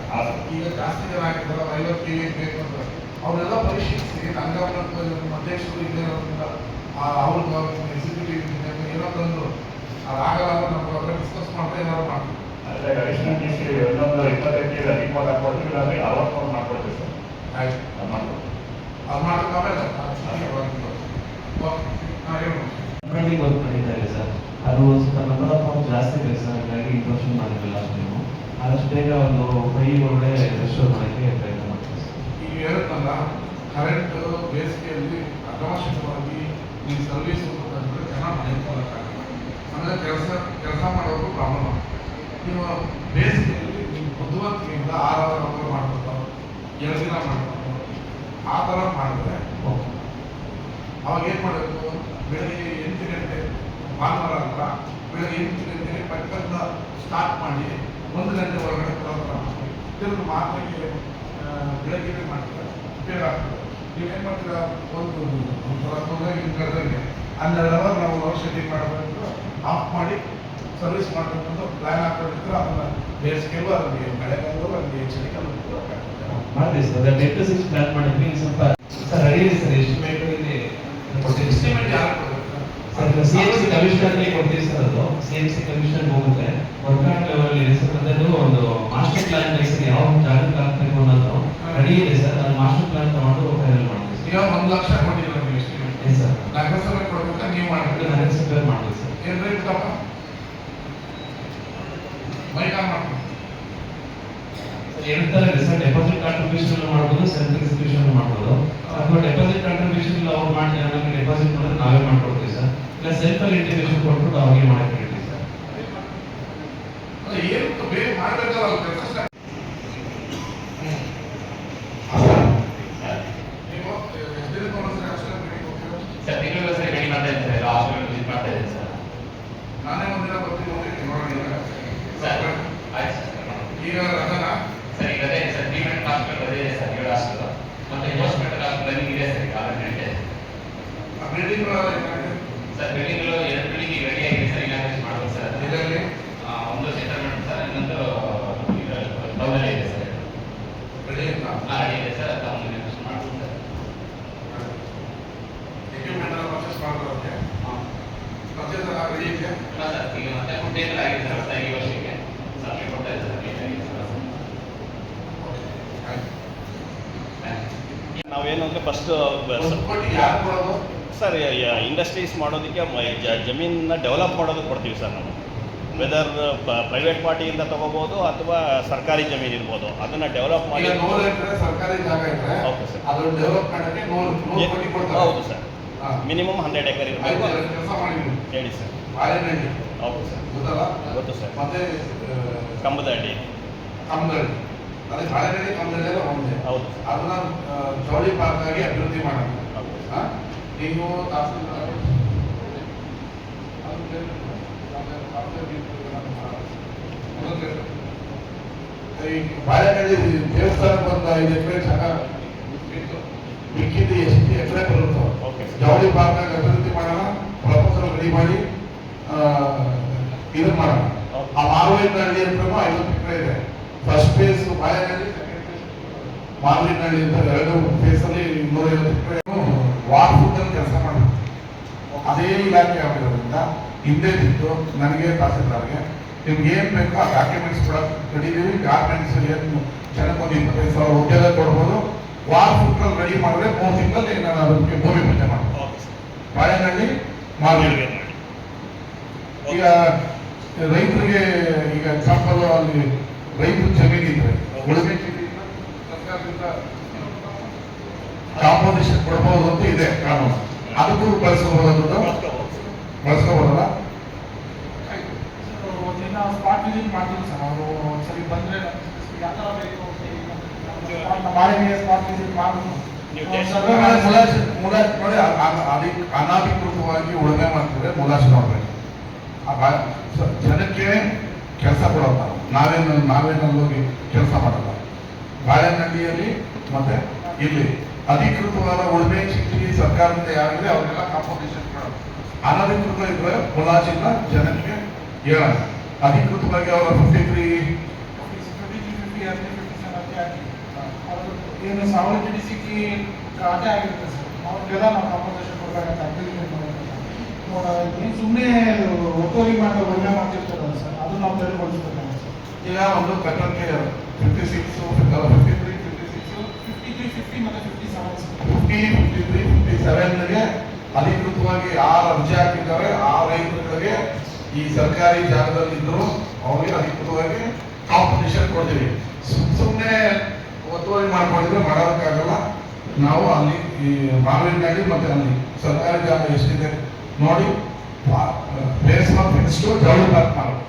ಈಗ ಜಾಸ್ತಿ ಜನ ಹಾಕಿರ್ತಾರೆ. 50 KV ಬೇಕು ಅಂತ ಅವನ್ನೆಲ್ಲ ಪರಿಶೀಲಿಸಿ ಹಂಗಾಮ ಅಧ್ಯಕ್ಷರು ಇರೋದ್ರಿಂದ ಅವ್ರಿಗೆ ಎಕ್ಸಿಕ್ಯೂಟಿವ್ ಏನೋ ತಂದು ಅದಾಗಲ್ಲ ಅಂದ್ರೆ ನಮ್ಗೆ ಅವ್ರ ಡಿಸ್ಕಸ್ ಮಾಡ್ತಾ ಏನಾದ್ರು ಮಾಡ್ತೀವಿ. ಅದೇ ಅಡಿಷನಲ್ ಟಿ ಸಿ ಇನ್ನೊಂದು 25 KV ಅಧಿಕ ಹಾಕೊಡ್ತೀವಿ. ಇಲ್ಲಾಂದ್ರೆ 60 ಮಾಡ್ಕೊಡ್ತೀವಿ ಸರ್. ಆಯ್ತು ಅದು ಮಾಡ್ತೀವಿ. ಅದು ಮಾಡಿದ ಆಮೇಲೆ ಕಂಪ್ಯೂಟಿಂಗ್ ವರ್ಕ್ ನಡೀತಾ ಇದೆ ಸರ್. ಅದು ಸ್ವಲ್ಪ ನಂಬರ್ ಆಫ್ ವರ್ಕ್ ಜಾಸ್ತಿ ಇದೆ ಸರ್. ಹಾಗಾಗಿ ಇಂಟ್ರೊಡಕ್ಷನ್ ಮಾಡಿರಲಿಲ್ಲ ಅಷ್ಟು ನೀವು. ಆದಷ್ಟು ಬೇಗ ಒಂದು 5 ಒಳಗಡೆ ರೆಸ್ಟೋರ್ ಮಾಡೋಕ್ಕೆ ಪ್ರಯತ್ನ ಮಾಡ್ತೀವಿ ಸರ್. ಈಗ ಹೇಳುತ್ತಲ್ಲ ಕರೆಂಟ್ ಬೇಸಿಗೆಯಲ್ಲಿ ಅನಾವಶ್ಯಕವಾಗಿ ಈ ಸರ್ವಿಸ್ ಜನ ಮನೆಕೊಳ್ಳೋಕ್ಕಾಗಲ್ಲ. ಅಂದರೆ ಕೆಲಸ ಮಾಡೋದು ಪ್ರಾಬ್ಲಮ್ ಆಗುತ್ತೆ. ನೀವು ಬೇಸಿಗೆಯಲ್ಲಿ ನೀವು ಬುದ್ಧಿವಂತಿಕೆಯಿಂದ 6 ಅವರ್ ಮಾಡ್ಕೊತಾವೆ, 2 ದಿನ ಮಾಡ್ಕೊತಾವೆ. ಆ ಥರ ಮಾಡಿದ್ರೆ ಅವಾಗ ಏನು ಮಾಡಬೇಕು? ಬೆಳಗ್ಗೆ 8 ಗಂಟೆ ಭಾನುವಾರ ಅಂತ ಬೆಳಗ್ಗೆ 8 ಗಂಟೆಗೆ ಪಕ್ಕದ ಸ್ಟಾರ್ಟ್ ಮಾಡಿ 1 ಗಂಟೆ ಒಳಗಡೆ ಪ್ರಯತ್ನ ಮಾಡಿ ತಿರುಗಿ ಮಾತ್ರೆಗೆ ಬೆಳಗ್ಗೆ ಮಾಡ್ತಾರೆ ಉಪಯೋಗ ಆಗ್ತದೆ. ನೀವೇನು ಮಾಡ್ತೀರಾ? ಒಂದು ಕಳೆದಂಗೆ 12 ಅವರ್ ನಾವು ಲೋಡ್ ಶೆಡ್ಡಿಂಗ್ ಮಾಡಬೇಕು, ಆಫ್ ಮಾಡಿ ಸರ್ವಿಸ್ ಮಾಡಬೇಕು ಅಂತ ಪ್ಲ್ಯಾನ್ ಹಾಕೊಂಡಿದ್ರೆ ಅದನ್ನು ಬೇಸಿಗೆಲ್ಲೂ ಅದರಲ್ಲಿ ಮಳೆಗಾಲದಲ್ಲೂ ಅದರಲ್ಲಿ ಚಳಿಗಾಲ ಮಾಡ್ತೀವಿ ಸರ್. ಅದೇ 8 to 6 ಪ್ಲಾನ್ ಮಾಡಿದ್ವಿ. ಸ್ವಲ್ಪ ಸರ್ ರೆಡಿ ಇದೆ ಸರ್. ಎಸ್ಟಿಮೇಟ್ ಇಲ್ಲಿ ಕೊಡ್ತೀವಿ. ಎಸ್ಟಿಮೇಟ್ ಯಾರು ಕೊಡಬೇಕು ಸರ್ CMC ಕಮಿಷನರ್ಗೆ ಕೊಡ್ತೀವಿ ಸರ್. ಅದು CMC ಕಮಿಷನರ್ ಹೋಗುತ್ತೆ. ವರ್ಕ್ಔಟ್ ಲೆವೆಲ್ ಇದೆ ಸರ್. ಅದನ್ನು ಒಂದು ಮಾಸ್ಟರ್ ಪ್ಲಾನ್ ಬೇಸಿಸ್ ಯಾವ ಜಾಗಕ್ಕೆ ಹಾಕಬೇಕು ಅನ್ನೋದು ರೆಡಿ ಇದೆ ಸರ್. ಅದು ಮಾಸ್ಟರ್ ಪ್ಲಾನ್ ತಗೊಂಡು ಫೈನಲ್ ಮಾಡ್ತೀವಿ. ಈಗ 1 ಲಕ್ಷ ಕೊಟ್ಟಿದ್ದೀರ ನೀವು ಎಸ್ಟಿಮೇಟ್. Yes sir. ನಗರಸಭೆ ಕೊಡಬೇಕಾ ನೀವು ಮಾಡಬೇಕು? ನಗರಸಭೆ ಮಾಡ್ತೀವಿ ಸರ್. ಏನು ರೇಟ್ ತಪ್ಪ ಮೈಕಾನ್ ಮಾಡ್ತೀವಿ. ಎರಡು ತರ ಇದೆ ಸರ್. ಡೆಪಾಸಿಟ್ ಕಾಂಟ್ರಿಬ್ಯೂಷನ್ ಮಾಡ್ಬೋದು, ಸೆಲ್ಫ್ ಎಕ್ಸಿಕ್ಯೂಷನ್ ಮಾಡ್ಬೋದು. ಅಥವಾ ಡೆಪಾಸಿಟ್ ಕಾಂಟ್ರಿಬ್ಯೂಷನ್ ಅವ್ರು ಮಾಡಿ ನಮಗೆ ಡೆಪಾಸಿಟ್ ಮಾಡಿದ್ರೆ ನಾವೇ ಮಾಡ್ಕೊಡ್ತೀವಿ ಸರ್. ಇಲ್ಲ ಸೆಲ್ಫ್ ಅಲ್ಲಿ ಇಂಟಿಗ್ರೇಷನ್ ಕೊಟ್ಬಿಟ್ಟು ಅವ್ರಿಗೆ ಮಾಡಕ್ಕೆ ಹೇಳ್ತೀವಿ ಸರ್. ಏನು ಬೇರೆ ಮಾಡಬೇಕಲ್ಲ ಅವ್ರ ಕೆಲಸ ಸರ್ ತಿಂಗಳು ಸರಿ ರೆಡಿ ಮಾಡ್ತಾ ಇದ್ದಾರೆ, ಹಾಸ್ಪಿಟಲ್ ವಿಸಿಟ್ ಮಾಡ್ತಾ ಇದ್ದೀನಿ ಸರ್. ನಾನೇ ಒಂದಿನ ಬರ್ತೀನಿ ನೋಡೋಣ ಸರ್ ಆಯ್ತು ಸರ್. ಈಗ ರಜನಾ ಸರ್ ಈಗ ಅದೇ ಸರ್ ಟ್ರೀಟ್ಮೆಂಟ್ ಹಾಸ್ಪಿಟಲ್ ಅದೇ ಸರ್ 7 ಹಾಸ್ಪಿಟಲ್ ಮತ್ತೆ ಹಾಸ್ಪಿಟಲ್ ರನ್ನಿಂಗ್ ಇದೆ ಸರ್. ಈಗ 6 ಗಂಟೆ building sir. Building 2 building ready ಆಗಿದೆ ಸರ್. ಇನಾಗ್ರೇಷನ್ ಮಾಡ್ಬೋದು ಸರ್. ಇದರಲ್ಲಿ ಒಂದು ಸೆಟಲ್ಮೆಂಟ್ ಸರ್, ಇನ್ನೊಂದು ಟೌನಲ್ಲಿ ಇದೆ ಸರ್. ರೆಡಿ ಅಂತ ರೆಡಿ ಇದೆ ಸರ್. ಟೌನ್ ಇನಾಗ್ರೇಷನ್ ಮಾಡ್ಬೋದು ಸರ್. ಎಕ್ವಿಪ್ಮೆಂಟ್ ಎಲ್ಲ ಪರ್ಚೇಸ್ ಮಾಡೋದಕ್ಕೆ ಪರ್ಚೇಸ್ ಎಲ್ಲ ರೆಡಿ ಇದೆ. ಹಾಂ ಸರ್. ಈಗ ಮತ್ತೆ ಫುಡ್ ಎಲ್ಲ ಆಗಿದೆ ಸರ್. ಹೊಸದಾಗಿ ಈ ವರ್ಷಕ್ಕೆ ಸಬ್ಮಿಟ್ ಕೊಡ್ತಾ ಇದೆ ಸರ್. ನಾವೇನು ಅಂದರೆ ಫಸ್ಟ್ ಯಾರು ಕೊಡೋದು ಸರ್ ಇಂಡಸ್ಟ್ರೀಸ್ ಮಾಡೋದಕ್ಕೆ ಜಮೀನನ್ನ ಡೆವಲಪ್ ಮಾಡೋದಕ್ಕೆ ಕೊಡ್ತೀವಿ ಸರ್ ನಾವು. ವೆದರ್ ಪ್ರೈವೇಟ್ ಪಾರ್ಟಿಯಿಂದ ತಗೋಬೋದು ಅಥವಾ ಸರ್ಕಾರಿ ಜಮೀನು ಇರ್ಬೋದು, ಅದನ್ನು ಡೆವಲಪ್ ಮಾಡಿ. ಈಗ 100 ಎಕರೆ ಸರ್ಕಾರಿ ಜಾಗ ಇದ್ರೆ ಹೌದು ಸರ್. ಅದನ್ನು ಡೆವಲಪ್ ಮಾಡೋಕ್ಕೆ 100 ಕೋಟಿ ಕೊಡ್ತಾರೆ. ಹೌದು ಸರ್. ಮಿನಿಮಮ್ 100 ಎಕರೆ ಇರಬೇಕು. ಕೆಲಸ ಮಾಡಿದ್ವಿ ಹೇಳಿ ಸರ್. ಬಾಳೆಹಣ್ಣು ಹೌದು ಸರ್. ಗೊತ್ತಲ್ಲ? ಗೊತ್ತು ಸರ್. ಮತ್ತೆ ಕಂಬದ ಅಡ್ಡಿ. ಕಮ್ಮದಳ್ಳಿ, ಅದೇ ಬಾಳೆಹಣ್ಣಿ ಕಮ್ಮದಳ್ಳಿ ಎಲ್ಲ ಒಂದೇ. ಹೌದು. ಅದನ್ನ ಜವಳಿ ಪಾರ್ಕ್ ಆಗಿ ಅಭಿವೃದ್ಧಿ ಮಾಡೋಣ. ನೀವು ತಹಸೀಲ್ದಾರ್ ಈ ಬಾಳೆಹಳ್ಳಿ ದೇವಸ್ಥಾನಕ್ಕೆ ಒಂದು 5 ಎಕರೆ ಜಾಗ ಮಿಕ್ಕಿದ್ದು ಎಷ್ಟು ಎಕರೆ ಬರುತ್ತೋ ಜವಳಿ ಪಾರ್ಕ್ ಆಗಿ ಅಭಿವೃದ್ಧಿ ಮಾಡೋಣ. ಪ್ರಪೋಸಲ್ ರೆಡಿ ಮಾಡಿ ಇದು ಮಾಡೋಣ. ಆ ಮಾರುವೇನಹಳ್ಳಿ ಹತ್ರನೂ 50 ಎಕರೆ ಇದೆ. First phase Balehalli, second phase ಮಾರುವೇನಹಳ್ಳಿ ಅಂತ 2 ಫೇಸ್ ಅಲ್ಲಿ 250 ಎಕರೆ ವಾರ್ ಫುಡ್ ಅಲ್ಲಿ ಕೆಲಸ ಮಾಡೋಣ. ಅದೇ ಇಲಾಖೆ ಆಗಿರೋದ್ರಿಂದ ಹಿಂದೆ ಬಿದ್ದು ನನಗೆ ತಹಸೀಲ್ದಾರ್ಗೆ ನಿಮ್ಗೆ ಏನ್ ಬೇಕೋ ಆ ಡಾಕ್ಯುಮೆಂಟ್ಸ್ ಕೂಡ ಕಡಿದೀವಿ. ಗಾರ್ಮೆಂಟ್ಸ್ ಏನು ಜನಕ್ಕೆ ಒಂದು 25,000 ಉದ್ಯೋಗ ಕೊಡ್ಬೋದು. ವಾರ್ ಫುಡ್ ಅಲ್ಲಿ ರೆಡಿ ಮಾಡಿದ್ರೆ 3 ತಿಂಗಳಲ್ಲಿ ನಾನು ಅದಕ್ಕೆ ಭೂಮಿ ಪೂಜೆ ಮಾಡ್ತೀನಿ. ಬಾಳೆಹಳ್ಳಿ ಮಾರುವೇನಹಳ್ಳಿ. ಈಗ ರೈತರಿಗೆ ಈಗ ಎಕ್ಸಾಂಪಲ್ ಅಲ್ಲಿ ರೈತರ ಜಮೀನು ಇದ್ರೆ ಉಳಿಮೆ ಚೀಟಿಯಿಂದ ಸರ್ಕಾರದಿಂದ ಕಾಂಪೋಸಿಷನ್ ಕೊಡ್ಬೋದು ಅಂತ ಇದೆ ಕಾನೂನು. ಅದಕ್ಕೂ ಬಳಸ್ಕೋಬೋದಲ್ಲ? ಒಂದಿನ ಸ್ಪಾಟ್ ವಿಸಿಟ್ ಮಾಡ್ತೀನಿ ಸರ್. ಅವರು ಒಂದ್ಸರಿ ಬಂದರೆ ಯಾವ ಥರ ಬೇಕು ಬಾಳೆಗೆ ಸ್ಪಾಟ್ ವಿಸಿಟ್ ಮಾಡ್ಬೋದು. ನೋಡಿ ಅನಾಧಿಕೃತವಾಗಿ ಉಳುಮೆ ಮಾಡ್ತಿದ್ರೆ ಮುಲಾಜ್ ನೋಡ್ಬೇಕು. ಜನಕ್ಕೆ ಕೆಲಸ ಕೊಡೋಲ್ಲ. ನಾವೇನಲ್ಲಿ ಹೋಗಿ ಕೆಲಸ ಮಾಡಲ್ಲ. ಬಾಳೆಹಳ್ಳಿಯಲ್ಲಿ ಮತ್ತೆ ಇಲ್ಲಿ ಅಧಿಕೃತವಾದ ಉಳುಮೆ ಚೀಟಿ ಸರ್ಕಾರದಿಂದ ಯಾರಿದ್ರೆ ಅವ್ರಿಗೆಲ್ಲ ಕಾಂಪೋಸಿಷನ್ ಕೊಡೋದು. ಅನಧಿಕೃತ ಇದ್ರೆ ಮುಲಾಜಿಂದ ಜನಕ್ಕೆ ಹೇಳೋಣ. ಅಧಿಕೃತವಾಗಿ ಅವರ 53 ಏನು 1000 TDCಗೆ ಖಾತೆ ಆಗಿರುತ್ತೆ ಸರ್. ಅವ್ರಿಗೆಲ್ಲ ನಾವು ಕಾಂಪೋಸಿಷನ್ ಕೊಡಬೇಕಾಗತ್ತೆ. ಅಗ್ರಿಮೆಂಟ್ ಮಾಡಬೇಕು. ಏನು ಸುಮ್ಮನೆ ಒತ್ತುವರಿ ಮಾಡಿ ಒಳ್ಳೆ ಮಾಡ್ತಿರ್ತಾರಲ್ಲ ಸರ್, ಅದು ನಾವು ತೆರವುಗೊಳಿಸ್ಬೇಕಾಗುತ್ತೆ ಸರ್. ಈಗ ಒಂದು ಕಟ್ಟಡಕ್ಕೆ 56, 53, 56, 53, 50 ಮತ್ತು 57 53, 57ಗೆ ಅಧಿಕೃತವಾಗಿ ಯಾರು ಅರ್ಜಿ ಹಾಕಿದ್ದಾರೆ ಆ ರೈತರಿಗೆ ಈ ಸರ್ಕಾರಿ ಜಾಗದಲ್ಲಿದ್ದರು ಅವ್ರಿಗೆ ಅಧಿಕೃತವಾಗಿ ಕಾಂಪನ್ಸೇಷನ್ ಕೊಡ್ತೀವಿ. ಸುಮ್ಮನೆ ಒತ್ತುವರಿ ಮಾಡ್ಕೊಂಡಿದ್ರೆ ಮಾಡೋದಕ್ಕಾಗಲ್ಲ. ನಾವು ಅಲ್ಲಿ ಈ ಮಾರುವೇನಹಳ್ಳಿ ಮತ್ತೆ ಅಲ್ಲಿ ಸರ್ಕಾರಿ ಜಾಗ ಎಷ್ಟಿದೆ ನೋಡಿ ಪ್ಲೇಸ್ ಫಿಕ್ಸ್ಟು ಜವಳಿ ಪಾರ್ಕ್ ಮಾಡೋದು.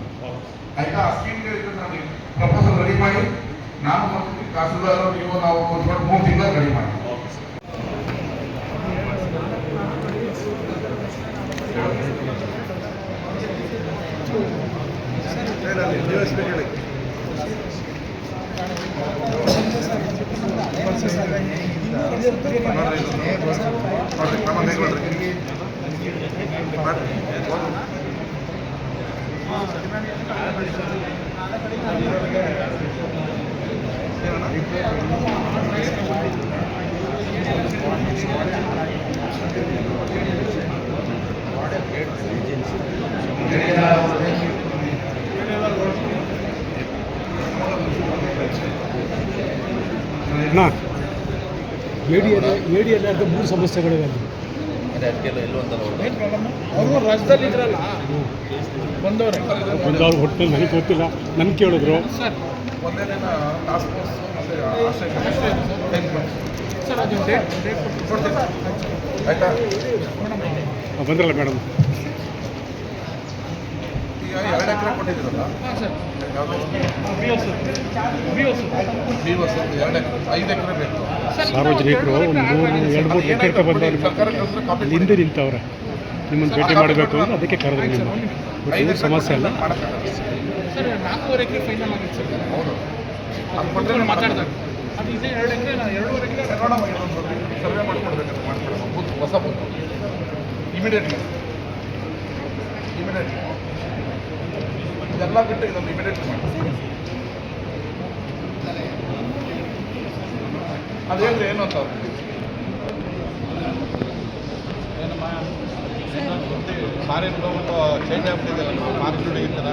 ಆಯ್ತಾ? ಆ ಸ್ಕೀಮ್ಗೆ ನಮಗೆ ಪ್ರಪೋಸಲ್ ರೆಡಿ ಮಾಡಿ ನಾನು ಮತ್ತು ತಹಸೀಲ್ದಾರ್ ನೀವು ನಾವು 3 ತಿಂಗಳ ರೆಡಿ ಮಾಡಿ. ಮೇಡಿಯಲ್ಲಿ 3 ಸಮಸ್ಯೆಗಳಿವೆ ಅಲ್ಲಿ. ಅವರು ರಾಜ್ಯದಲ್ಲಿ ಇದ್ರಲ್ಲ ಬಂದವ್ರೆ ಹೊಟ್ಟೆ ನನಗೆ ಗೊತ್ತಿಲ್ಲ, ನನ್ಗೆ ಕೇಳಿದ್ರು. ಸರ್ ಒಂದೇ ದಿನ ಟಾಸ್ಕ್ ಫೋರ್ಸ್ ಮತ್ತು ಆಶ್ರಯ ಟೈಮ್ ಕೊಡಿ ಸರ್ ಅದು ಡೇಟ್ ಕೊಡ್ತೀನಿ ಆಯಿತಾ. ಬಂದ್ರಲ್ಲ ಮೇಡಮ್. ಈಗ 2 ಎಕರೆ ಕೊಟ್ಟಿದ್ದೀರಲ್ಲ ಹಾಂ ಸರ್ ಯಾವುದು ಬಿ ಎಸ್ 2 ಎಕರೆ 5 ಎಕರೆ ಬೇಕು. ಸಾರ್ವಜನಿಕರು ಒಂದು 2-3 ಎಕರೆ ಬಂದವ್ರು ಸರ್ಕಾರ ಕಳಿಸಿದ್ರೆ ಕಾಪಿ ಅಲ್ಲಿ ಹಿಂದೆ ನಿಂತವ್ರೆ. ನಿಮ್ಮನ್ನು ಭೇಟಿ ಮಾಡಬೇಕು ಅಂದ್ರೆ ಅದಕ್ಕೆ ಕರೆದ್ರು ನಿಮ್ಮ. ಬಟ್ ಇದು ಸಮಸ್ಯೆ ಅಲ್ಲ. ಸರ್ 4.5 ಎಕರೆ ಫೈನಲ್ ಆಗಿತ್ತು ಸರ್. ಹೌದು ಅದು ಕೊಟ್ಟರೆ ಮಾತಾಡ್ತಾರೆ ಅದು ಇದೆ 2 ಎಕರೆ 2.5 ಎಕರೆ ನೋಡಮ್ಮ ಇನ್ನೊಂದು ಸರ್ವೆ ಮಾಡ್ಕೊಡ್ಬೇಕಂತ ಮಾಡ್ಕೊಡಮ್ಮ ಬೂತ್ ಹೊಸ ಬೂತ್ ಇಮಿಡಿಯೇಟ್ಲಿ ಇದೆಲ್ಲ ಬಿಟ್ಟು ಇದೊಂದು ಇಮಿಡಿಯೇಟ್ಲಿ ಮಾಡಿ. ಅದು ಹೇಳಿದ್ರೆ ಏನು ಅಂತ ಮಾರಿ ಬಿಡೋಬಿಟ್ಟು ಚೇಂಜ್ ಆಗ್ಬಿಟ್ಟಿದೆ ಮಾರಿ ಬಿಡಿಗಿರ್ತಾರ